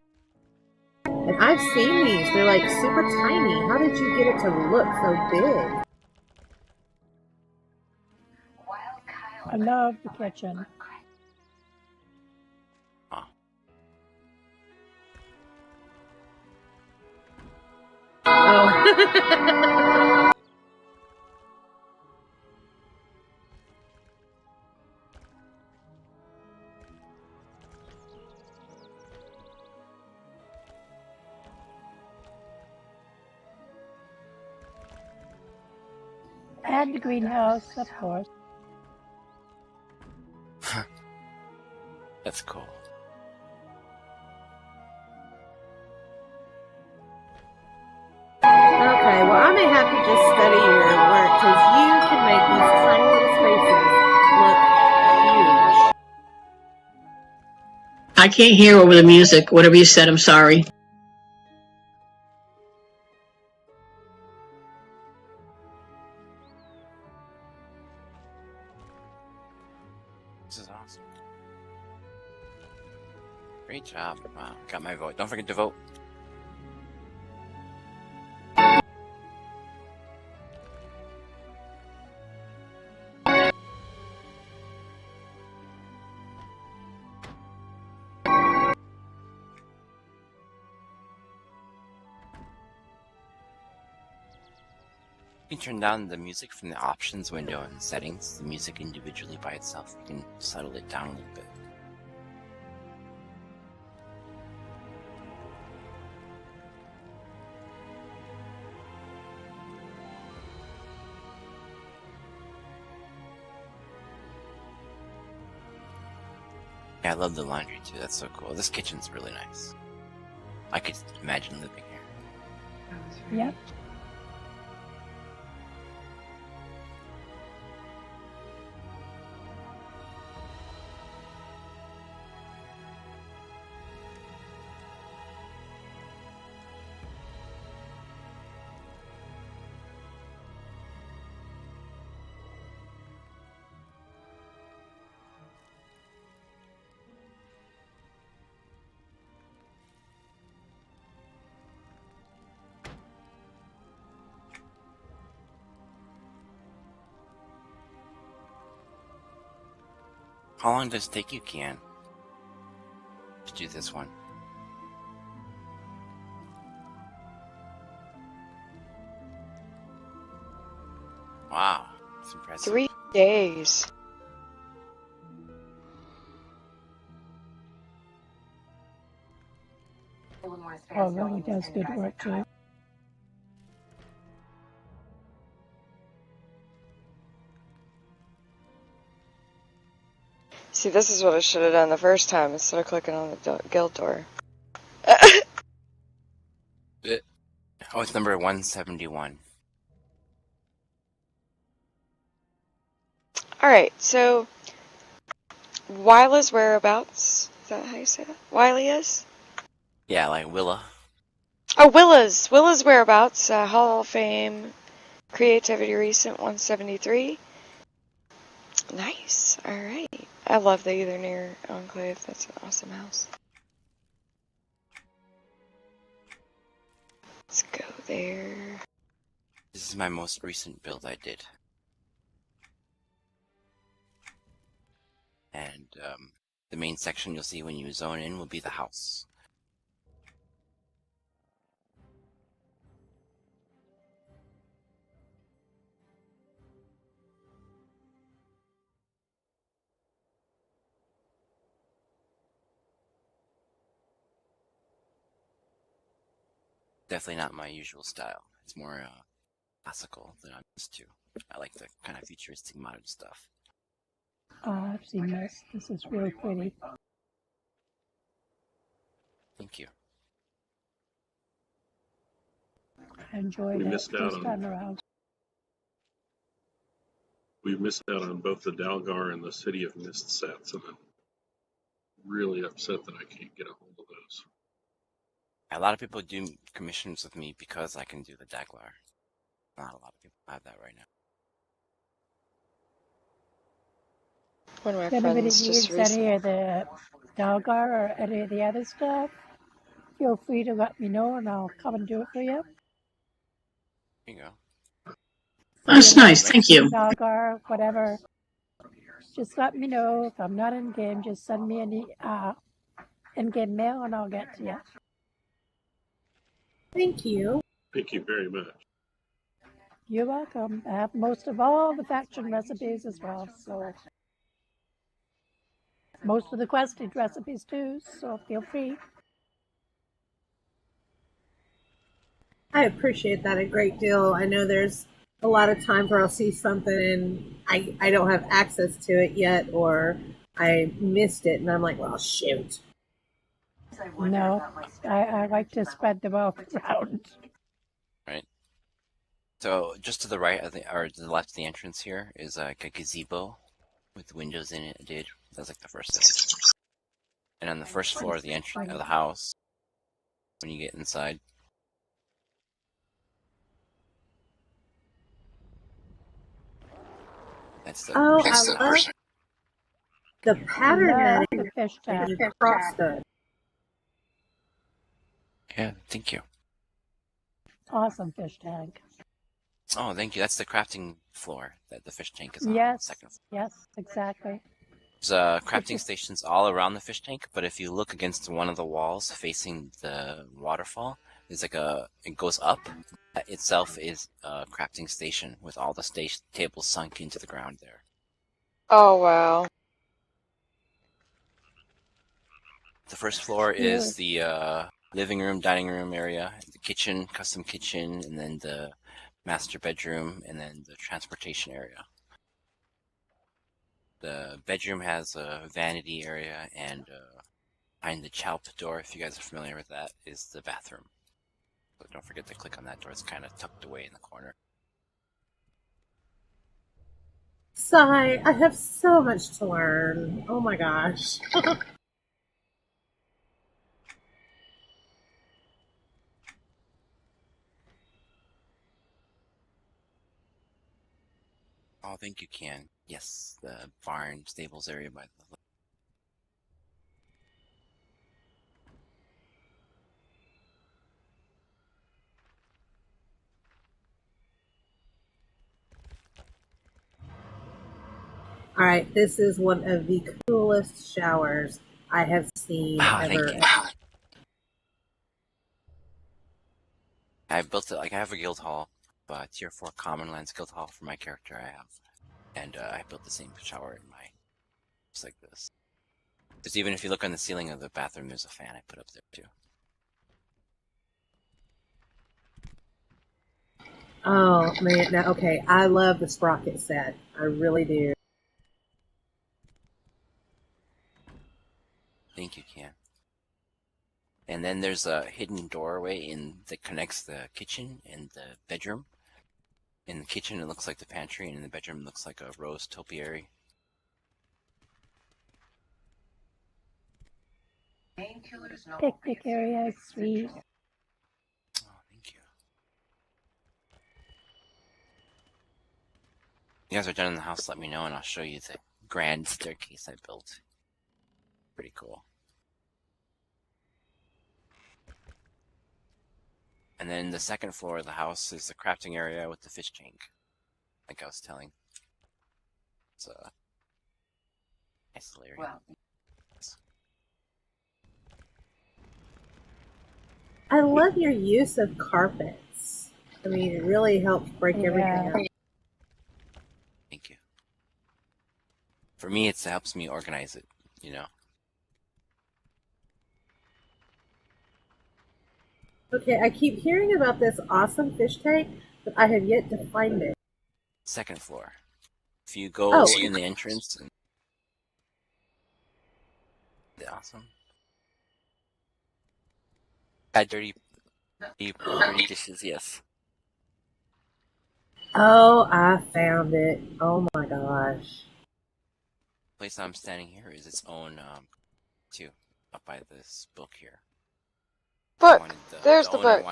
And I've seen these. They're like super tiny. How did you get it to look so big? I love the kitchen. Huh. Oh. And the greenhouse, of course. That's cool. Okay, well, I may have to just study your work because you can make these tiny little spaces look huge. I can't hear over the music. Whatever you said, I'm sorry. This is awesome. Great job. Wow, got my vote. Don't forget to vote. You can turn down the music from the options window in settings, the music individually by itself. You can settle it down a little bit. Yeah, I love the laundry too. That's so cool. This kitchen's really nice. I could imagine living here. Yep. How long does it take you, Kianne, to do this one? Wow, that's impressive. 3 days. Oh, really does good work too. See, this is what I should have done the first time instead of clicking on the guild door. Oh, it's number 171. Alright, so Wila's whereabouts? Is that how you say that? Wiley is? Yeah, like Willa. Oh, Willa's whereabouts. Hall of Fame, Creativity Recent 173. Nice. Alright. I love the Either Near Enclave. That's an awesome house. Let's go there. This is my most recent build I did. And the main section you'll see when you zone in will be the house. Definitely not my usual style. It's more classical than I'm used to. I like the kind of futuristic modern stuff. Oh, I've seen this. This is really pretty. Thank you. I enjoyed We it missed out first on- time around. We missed out on both the Dalgar and the City of Mist sets, and I'm really upset that I can't get a hold of those. A lot of people do commissions with me because I can do the Daglar. Not a lot of people have that right now. One of my If anybody friends just needs any recently. of the Dalgar or any of the other stuff, feel free to let me know and I'll come and do it for you. There you go. That's nice. Thank you. Dog or whatever. Just let me know. If I'm not in game, just send me an in-game mail and I'll get to you. Thank you. Thank you very much. You're welcome. I have most of all the faction recipes as well, so most of the quested recipes too, so feel free. I appreciate that a great deal. I know there's a lot of times where I'll see something and I don't have access to it yet, or I missed it and I'm like, well, shoot. No, I like to spread the wealth around. Right. So just to the right, or to the left of the entrance here is like a gazebo with windows in it. That's like the first thing. And on the first floor of the entrance of the house, when you get inside, that's the Oh, I love the pattern that the fish tank. crossed. Yeah, thank you. Awesome fish tank. Oh, thank you. That's the crafting floor that the fish tank is on. Yes, The second floor. yes, exactly. There's crafting stations all around the fish tank, but if you look against one of the walls facing the waterfall, there's like it goes up. That itself is a crafting station with all the tables sunk into the ground there. Oh, wow. The first floor is the living room, dining room area, the kitchen, custom kitchen, and then the master bedroom, and then the transportation area. The bedroom has a vanity area, and behind the chalp door, if you guys are familiar with that, is the bathroom. So don't forget to click on that door. It's kind of tucked away in the corner. Sigh, I have so much to learn. Oh my gosh. Oh, thank you, Kianne. Yes, the barn stables area by the... All right, this is one of the coolest showers I have seen ever. I built it, like I have a guild hall, tier 4 common lands guild hall for my character I have. And I built the same shower in mine. Just like this. Just even if you look on the ceiling of the bathroom, there's a fan I put up there too. Oh man, now okay, I love the sprocket set. I really do. Thank you, Kianne. And then there's a hidden doorway that connects the kitchen and the bedroom. In the kitchen, it looks like the pantry, and in the bedroom, it looks like a rose topiary. Picnic area is sweet. Oh, thank you. You guys are done in the house, let me know, and I'll show you the grand staircase I built. Pretty cool. And then the second floor of the house is the crafting area with the fish tank, like I was telling. It's a nice little area. Wow. I love your use of carpets. I mean, it really helps break everything up. Thank you. For me, it helps me organize it, you know. Okay, I keep hearing about this awesome fish tank, but I have yet to find it. Second floor. If you go in the entrance, and awesome. Dirty dishes, yes. Oh, I found it. Oh my gosh. The place I'm standing here is its own, too, up by this book here. Book. There's the book.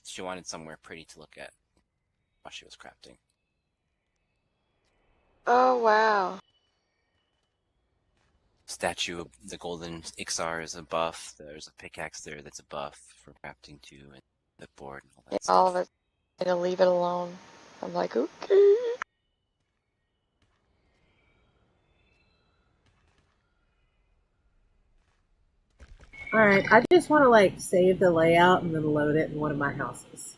She wanted somewhere pretty to look at while she was crafting. Oh, wow. statue of the golden Ixar is a buff. There's a pickaxe there that's a buff for crafting too, and the board and all that stuff. All of it. To leave it alone. I'm like, okay. Alright, I just want to like save the layout and then load it in one of my houses.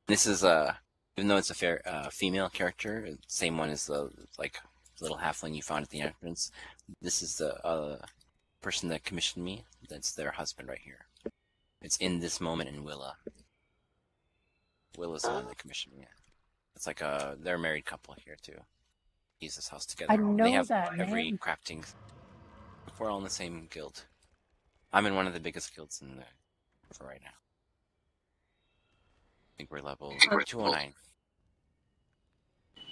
This is even though it's a female character, same one as the like little halfling you found at the entrance. This is the person that commissioned me. That's their husband right here. It's in this moment in Willa. Willa's the one that commissioned me. It's like they're a married couple here too. Use this house together. I know they have that every name. crafting. We're all in the same guild. I'm in one of the biggest guilds in the for right now. I think we're level 209.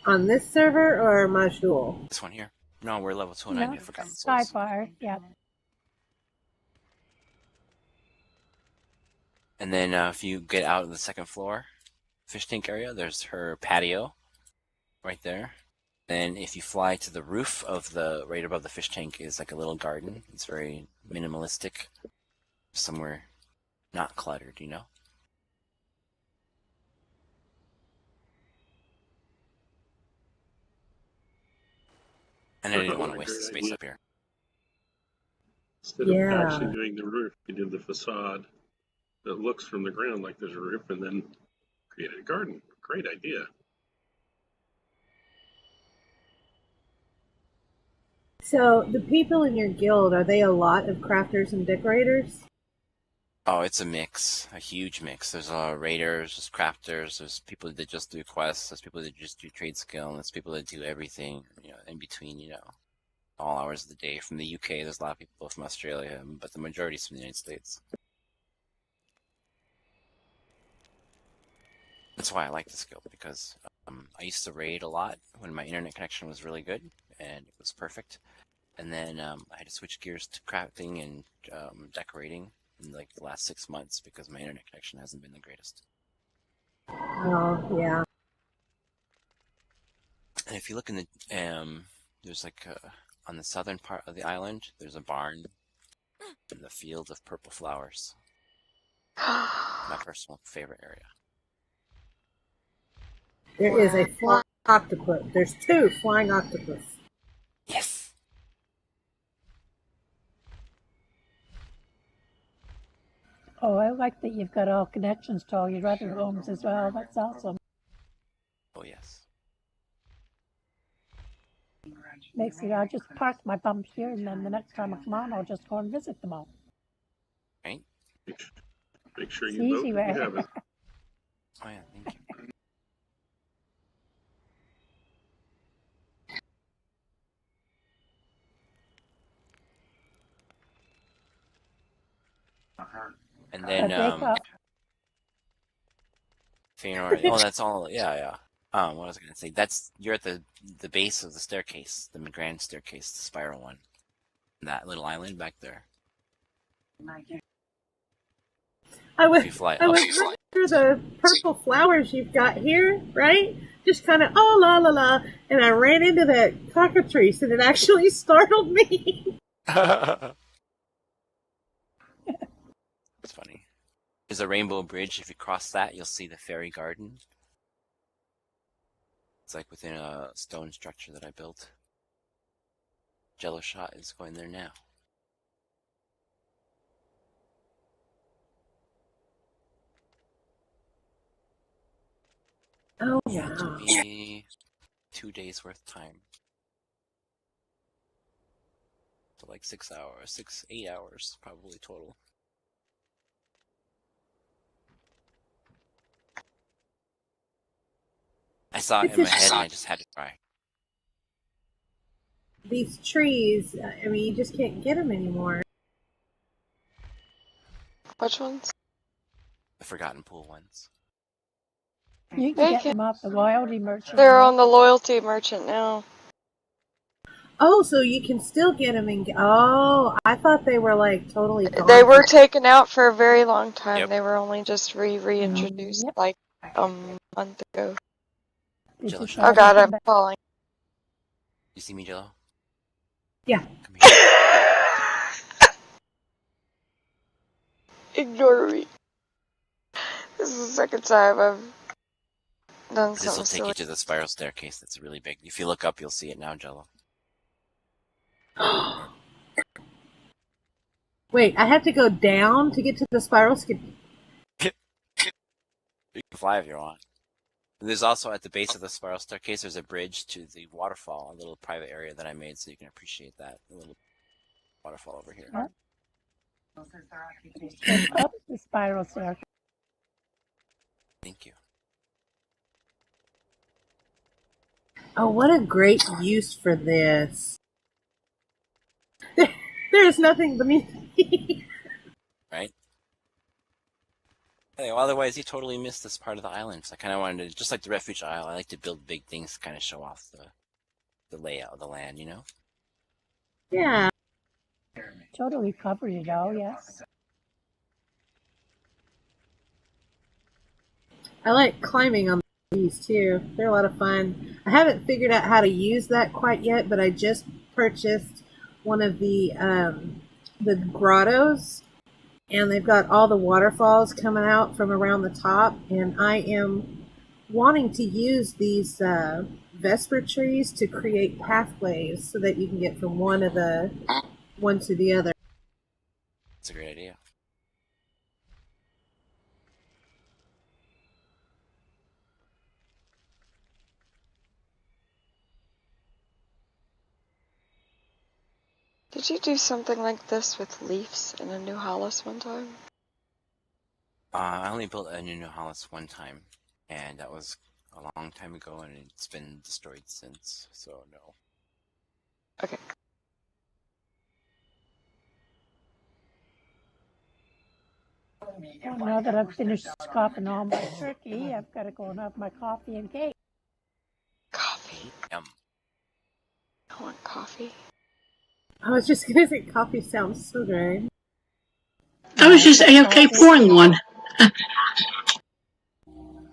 On this server or Majul? This one here. No, we're level 209. No, I forgot. Souls. Skyfire, yeah. And then if you get out of the second floor, fish tank area, there's her patio right there. Then if you fly to the roof of the, right above the fish tank is like a little garden. It's very minimalistic. Somewhere not cluttered, you know? And I didn't want to waste the space up here. Instead of actually doing the roof, we did the facade that looks from the ground like there's a roof and then created a garden. Great idea. So, the people in your guild, are they a lot of crafters and decorators? Oh, it's a mix, a huge mix. There's raiders, there's crafters, there's people that just do quests, there's people that just do trade skill, and there's people that do everything, you know, in between, you know, all hours of the day. From the UK, there's a lot of people from Australia, but the majority is from the United States. That's why I like this guild, because I used to raid a lot when my internet connection was really good, and it was perfect. And then I had to switch gears to crafting and decorating in like the last 6 months because my internet connection hasn't been the greatest. Oh, yeah. And if you look in the, there's like on the southern part of the island, there's a barn in the field of purple flowers. My personal favorite area. There is a flying octopus. There's 2 flying octopus. Yes. Oh, I like that you've got all connections to all your other homes as well. That's awesome. Oh, yes. Makes it, I'll just park my bump here, and then the next time I come on, I'll just go and visit them all. Right? Make sure It's you vote easy, if right? you have it. Oh, yeah, thank you. And then, Fëanor, oh, that's all, yeah. What was I going to say? You're at the base of the staircase, the grand staircase, the spiral one. That little island back there. I was fly looking through the purple flowers you've got here, right? Just kind of, oh, la, la, la. And I ran into that cockatrice, and it actually startled me. It's funny. There's a rainbow bridge. If you cross that, you'll see the fairy garden. It's like within a stone structure that I built. Jello Shot is going there now. Oh, yeah. It took me 2 days worth of time. So like 8 hours probably total. I saw it in my head and I just had to try. These trees, I mean, you just can't get them anymore. Which ones? The Forgotten Pool ones. You can get them off the loyalty merchant. They're on the loyalty merchant now. Oh, so you can still get them in. Oh, I thought they were like totally gone. They were taken out for a very long time. Yep. They were only just reintroduced like a month ago. Jello Oh god, I'm falling. You see me, Jello? Yeah. Come here. Ignore me. This is the second time I've done This will something take silly. you to the spiral staircase. That's really big. If you look up, you'll see it now, Jello. Wait, I have to go down to get to the spiral skip. You can fly if you want. And there's also at the base of the spiral staircase, there's a bridge to the waterfall, a little private area that I made so you can appreciate that. A little waterfall over here. Huh? So up the spiral staircase. Thank you. Oh, what a great use for this. There is nothing beneath me. Right? Hey, well, otherwise, you totally missed this part of the island. So I kind of wanted to, just like the refuge isle, I like to build big things to kind of show off the layout of the land, you know? Yeah. Totally covered it all, yes. I like climbing on these too. They're a lot of fun. I haven't figured out how to use that quite yet, but I just purchased one of the grottos, and they've got all the waterfalls coming out from around the top, and I am wanting to use these vesper trees to create pathways so that you can get from one to the other. It's a great idea. Did you do something like this with leaves in a New Hollis one time? I only built a new Hollis one time, and that was a long time ago, and it's been destroyed since, so no. Okay. Well, now that I've finished scoffing all my turkey, I've got to go and have my coffee and cake. Coffee. Yum. I want coffee. I was just gonna say coffee sounds so good. I was just AFK pouring one.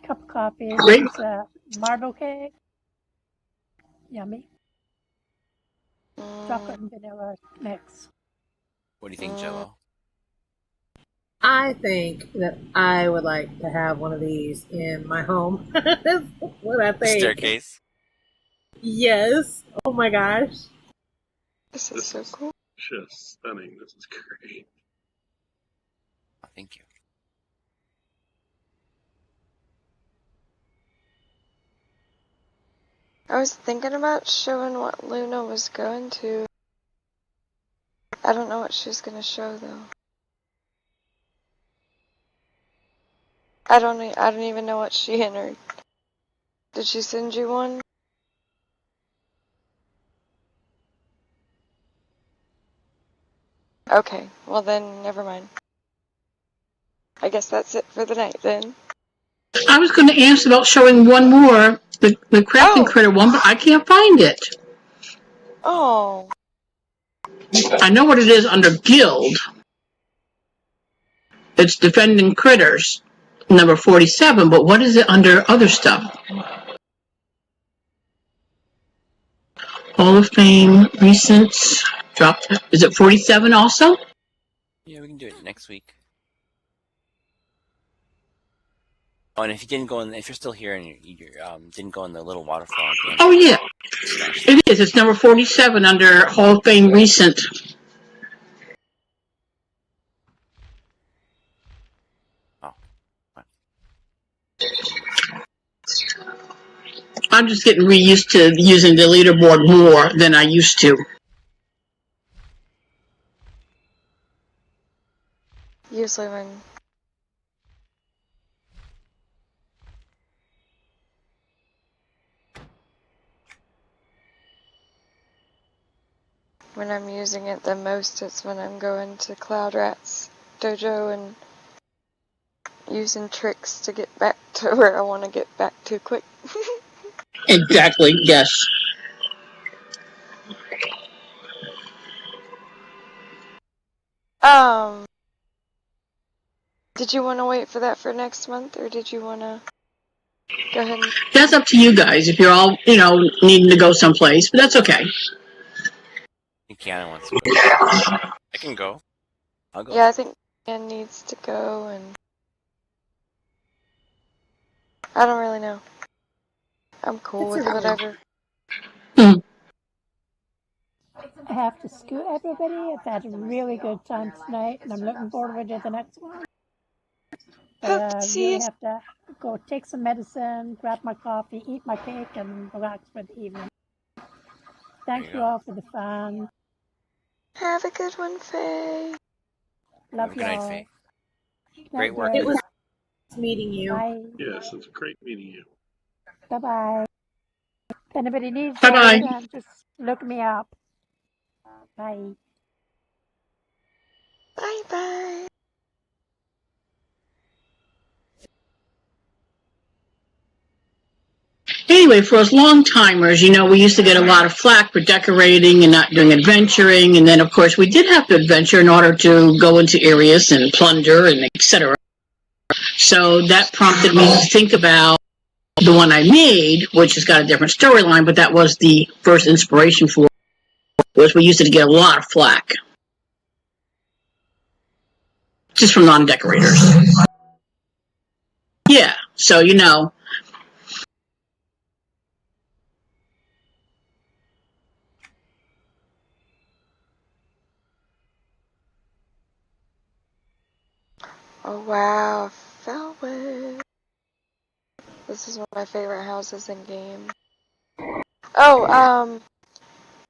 Cup of coffee, Great. marble cake. Yummy. Mm, Chocolate and vanilla mix. What do you think, Jello? I think that I would like to have one of these in my home. That's what I think. Staircase? Yes. Oh my gosh. this is so cool. Just stunning. This is great. Oh, thank you. I was thinking about showing what Luna was going to. I don't know what she's gonna show though. I don't even know what she entered. Did she send you one? Okay, well then, never mind. I guess that's it for the night then. I was going to ask about showing one more, the crafting critter one, but I can't find it. Oh. I know what it is under guild. It's defending critters, number 47, but what is it under other stuff? Hall of Fame, recent, drop. Is it 47 also? Yeah, we can do it next week. Oh, and if you didn't go in, if you're still here and you didn't go in the little waterfall at the end. Oh, yeah. It is. It's number 47 under Hall of Fame recent. Oh. I'm just getting reused to using the leaderboard more than I used to. Usually when I'm using it the most, it's when I'm going to Cloud Rat's dojo and using tricks to get back to where I want to get back to quick. Exactly, yes. Did you want to wait for that for next month, or did you want to? Go ahead. That's up to you guys if you're all, needing to go someplace, but that's okay. I think Kianne wants to go. I can go. I'll go. Yeah, I think Kianne needs to go, and I don't really know. I'm cool with whatever. Mm. I have to scoot everybody. I've had a really good time tonight, and I'm looking forward to the next one. Hope to see really you. have to go take some medicine, grab my coffee, eat my cake, and relax for the evening. Thank you all for the fun. Have a good one, Faye. Love Good night, y'all. Faye. Great work. It was nice meeting you. Bye. Yes, it's great meeting you. Bye-bye. If anybody needs Bye-bye. anything, just look me up. Bye. Bye-bye. Anyway, for us long-timers, we used to get a lot of flack for decorating and not doing adventuring. And then, of course, we did have to adventure in order to go into areas and plunder and etc. So that prompted me to think about the one I made, which has got a different storyline, but that was the first inspiration for it, was we used to get a lot of flack. Just from non-decorators. Yeah, so Oh, wow. Velvet. This is one of my favorite houses in game. Oh,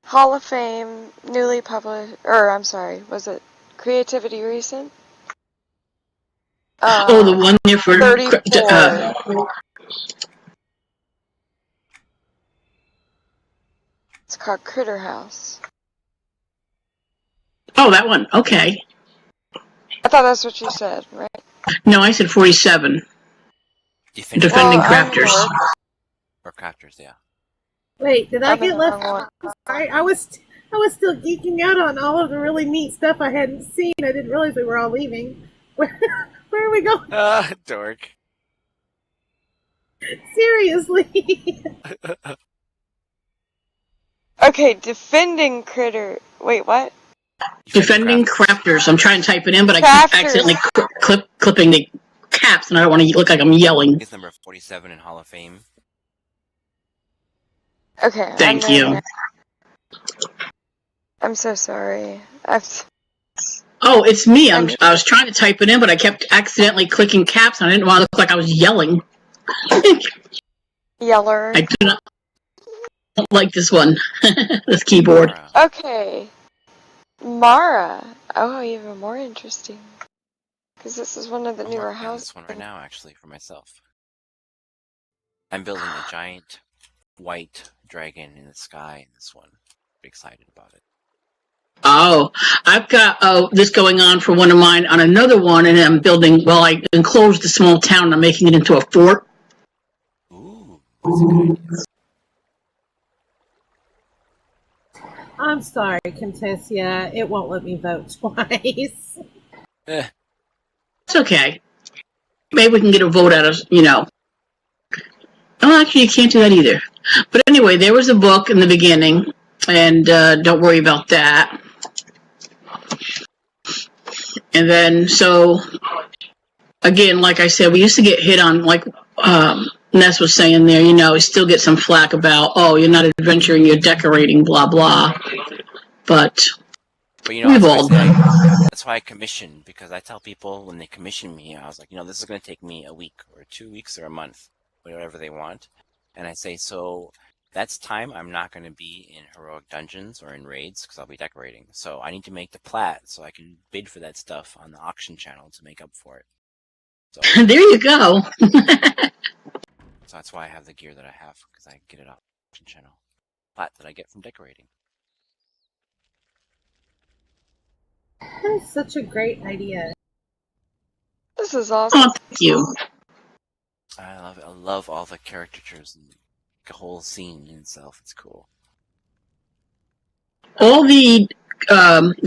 Hall of Fame, newly published, was it Creativity Recent? the one there for 34. It's called Critter House. Oh, that one. Okay. I thought that's what you said, right? No, I said 47. Defending Crafters. Or Crafters, yeah. Wait, did I get left out? Sorry, I was still geeking out on all of the really neat stuff I hadn't seen. I didn't realize we were all leaving. Where are we going? Dork. Seriously. Okay, Defending Critter. Wait, what? Defending Crafters. I'm trying to type it in, but I keep accidentally clipping the caps, and I don't want to look like I'm yelling. It's number 47 in Hall of Fame. Okay. Thank you. I'm so sorry. Oh, it's me. I was trying to type it in, but I kept accidentally clicking caps, and I didn't want to look like I was yelling. Yeller. I do not like this one. This keyboard. Okay. Mara. Oh, even more interesting. Because this is one of the newer houses. This one right now, actually, for myself. I'm building a giant white dragon in the sky in this one. Pretty excited about it. Oh, I've got this going on for one of mine on another one, and I'm building, I enclosed the small town, and I'm making it into a fort. Ooh, that's a good idea. I'm sorry, Contessia. It won't let me vote twice. It's okay. Maybe we can get a vote out of, Oh, actually, you can't do that either. But anyway, there was a book in the beginning, and don't worry about that. And then, so, again, like I said, we used to get hit on, like Ness was saying there, we still get some flack about, oh, you're not adventuring, you're decorating, blah, blah. But we've all done. That's why I commission, because I tell people when they commission me, I was like, this is going to take me a week or 2 weeks or a month, whatever they want. And I say, so that's time I'm not going to be in heroic dungeons or in raids because I'll be decorating. So I need to make the plat so I can bid for that stuff on the auction channel to make up for it. So, there you go. So that's why I have the gear that I have, because I get it off the auction channel. Plat that I get from decorating. That is such a great idea. This is awesome. Oh, thank you. I love it. I love all the caricatures and the whole scene in itself. It's cool. All the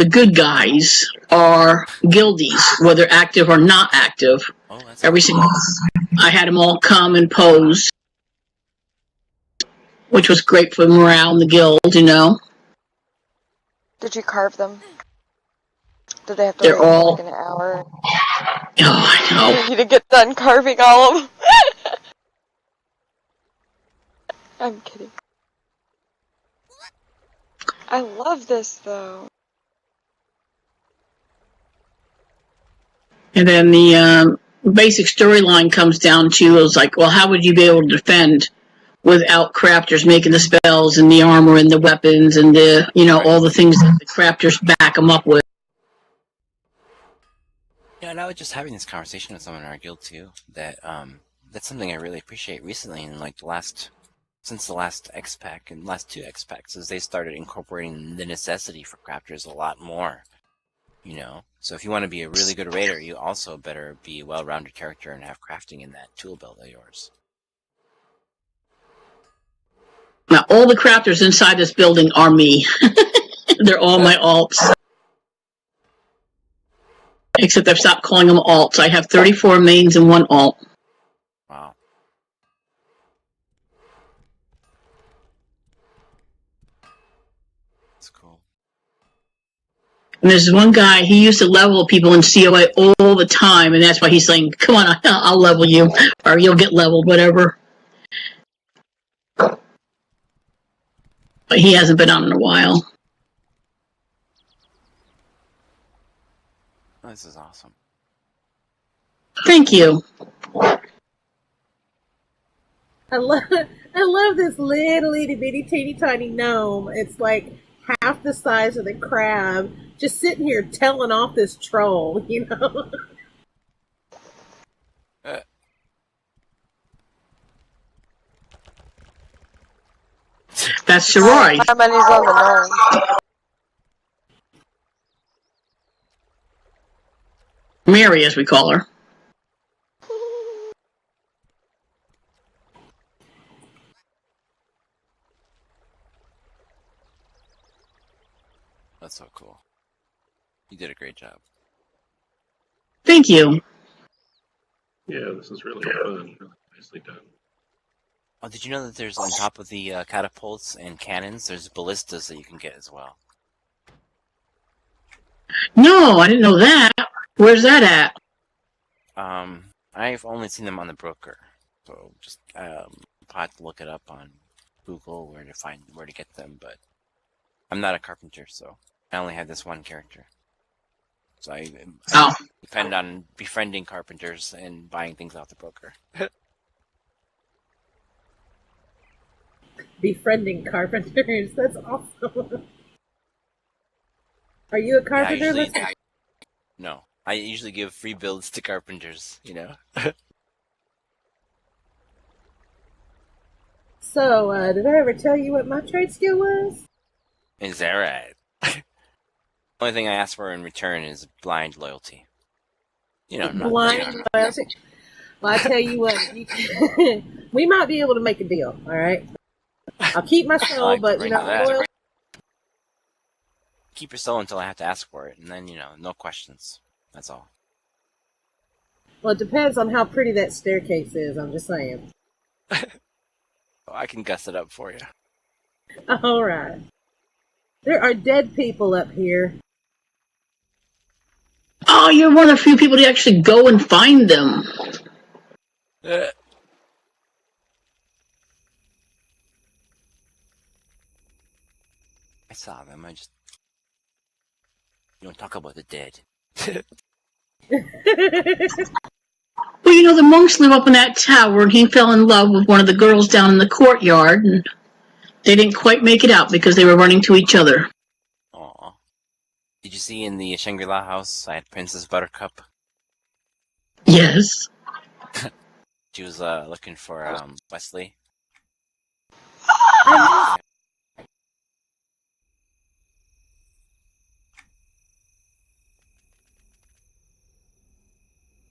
good guys are guildies, whether active or not active. Oh, that's every cool. I had them all come and pose, which was great for morale in the guild, you know. Did you carve them? Did they have to They're wait all... like an hour Oh, I know. for you to get done carving all of them? I'm kidding. I love this though. And then the basic storyline comes down to, is like, well, how would you be able to defend without crafters making the spells and the armor and the weapons and the, you know, all the things that the crafters back them up with. Yeah, and I was just having this conversation with someone in our guild too, that that's something I really appreciate recently in like since the last X-Pack and last 2 X-Packs, is they started incorporating the necessity for crafters a lot more, you know? So if you want to be a really good raider, you also better be a well-rounded character and have crafting in that tool belt of yours. Now, all the crafters inside this building are me. They're all my alts. Except I've stopped calling them alts. I have 34 mains and 1 alt. Wow. That's cool. And there's one guy, he used to level people in COA all the time, and that's why he's saying, come on, I'll level you, or you'll get leveled, whatever. But he hasn't been on in a while. This is awesome. Thank you. I love this little itty bitty teeny tiny gnome. It's like half the size of the crab, just sitting here telling off this troll, you know? That's Troi. How many's on the gnome? Mary, as we call her. That's so cool. You did a great job. Thank you. Yeah, this is really fun. Really nicely done. Oh, did you know that there's, on top of the catapults and cannons, there's ballistas that you can get as well? No, I didn't know that. Where's that at? I've only seen them on the broker, so just I'll have to look it up on Google where to get them. But I'm not a carpenter, so I only have this one character. So I depend on befriending carpenters and buying things off the broker. Befriending carpenters. That's awesome. Are you a carpenter? No. I usually give free builds to carpenters, you know? So, did I ever tell you what my trade skill was? Is that right? The only thing I ask for in return is blind loyalty. You know, blind loyalty. Well, I tell you what, we might be able to make a deal, alright? I'll keep my soul, but, you know, loyalty. Keep your soul until I have to ask for it, and then, you know, no questions. That's all. Well, it depends on how pretty that staircase is, I'm just saying. I can guss it up for you. Alright. There are dead people up here. Oh, you're one of the few people to actually go and find them. I saw them, you don't talk about the dead. Well, you know, the monks live up in that tower, and he fell in love with one of the girls down in the courtyard, and they didn't quite make it out because they were running to each other. Aw. Did you see in the Shangri-La house, I had Princess Buttercup? Yes. She was looking for Wesley.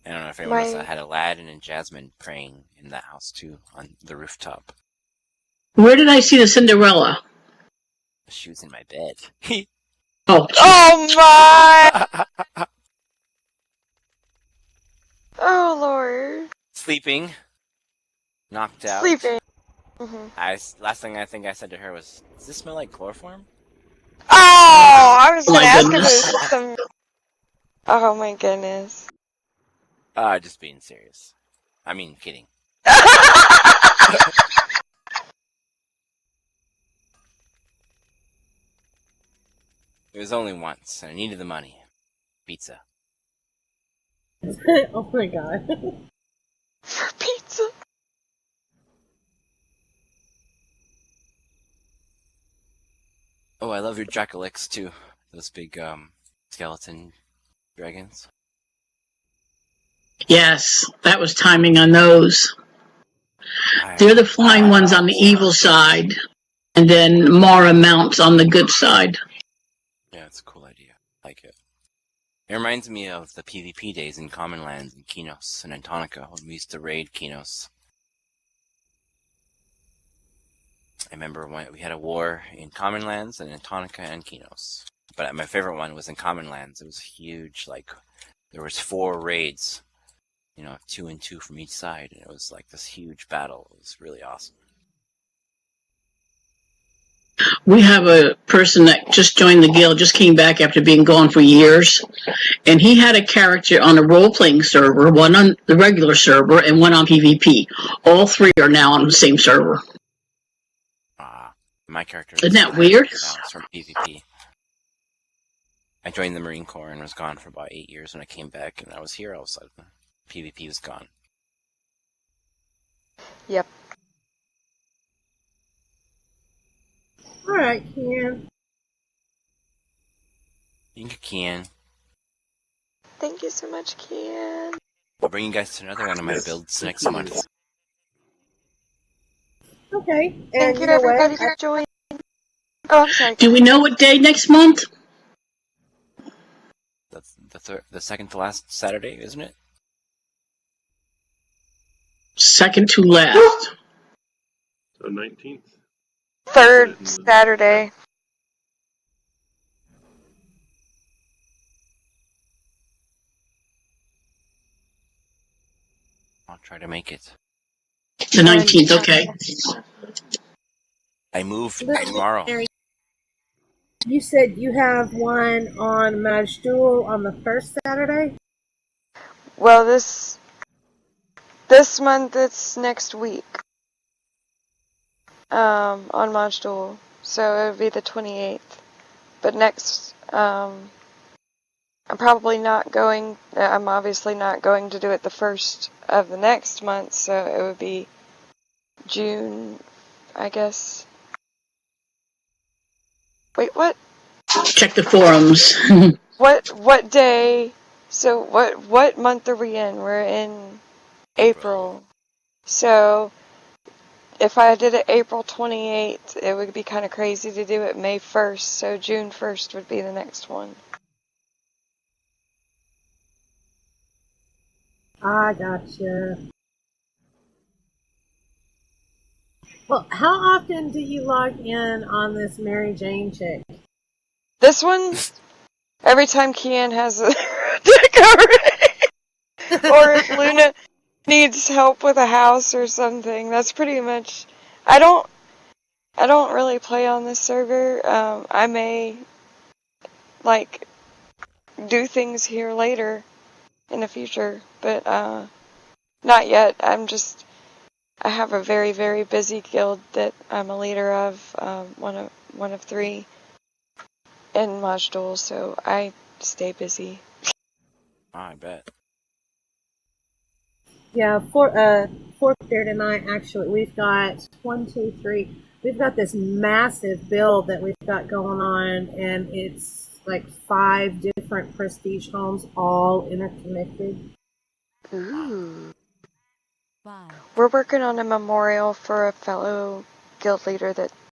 I don't know if anyone else had Aladdin and Jasmine praying in that house too, on the rooftop. Where did I see the Cinderella? She was in my bed. Oh, my! Oh, Lord. Sleeping. Knocked out. Sleeping. Mm-hmm. Last thing I think I said to her was, "Does this smell like chloroform?" Oh, I was gonna My ask if goodness. there's some. Oh my goodness. Just being serious. I mean, kidding. It was only once, and I needed the money. Pizza. Oh my god. For pizza. Oh, I love your Dracolix too. Those big skeleton dragons. Yes, that was timing on those. They're the flying ones on the evil side, and then Mara mounts on the good side. Yeah, it's a cool idea. I like it. It reminds me of the PvP days in Common Lands in Kinos and Antonica when we used to raid Kinos. I remember when we had a war in Common Lands and Antonica and Kinos. But my favorite one was in Common Lands. It was huge. Like, there was 4 raids. 2 and 2 from each side. And it was like this huge battle. It was really awesome. We have a person that just joined the guild, just came back after being gone for years, and he had a character on a role-playing server, one on the regular server, and one on PvP. All 3 are now on the same server. My character Isn't that weird? Now it's from PvP. I joined the Marine Corps and was gone for about 8 years. When I came back and I was here, all of a sudden, PvP was gone. Yep. Alright, Kianne. Thank you, Kianne. Thank you so much, Kianne. I'll bring you guys to another one of my builds next month. Okay. And Thank you, know everybody, what? for joining. Oh, I'm sorry. Do we know what day next month? That's the second to last Saturday, isn't it? Second to last. So 19th. Third Saturday. I'll try to make it. The 19th, okay. I move Little tomorrow. Mary, you said you have one on Majdoul on the first Saturday? Well, this month it's next week. On Majdoul. So it would be the 28th. But next, I'm probably not going, I'm obviously not going to do it the first of the next month, so it would be June, I guess. Wait, what? Check the forums. What day? So what month are we in? We're in April. So if I did it April 28th, it would be kind of crazy to do it May 1st, so June 1st would be the next one. I gotcha. Well, how often do you log in on this Mary Jane chick? This one, every time Kianne has a decorate, or if Luna needs help with a house or something, that's pretty much. I don't really play on this server. I may do things here later in the future, but not yet. I have a very, very busy guild that I'm a leader of, one of 3 in Majdoul, so I stay busy. I bet. Yeah, fourth there tonight, actually, we've got 1, 2, 3. We've got this massive build that we've got going on, and it's like 5 different prestige homes, all interconnected. Ooh. We're working on a memorial for a fellow guild leader that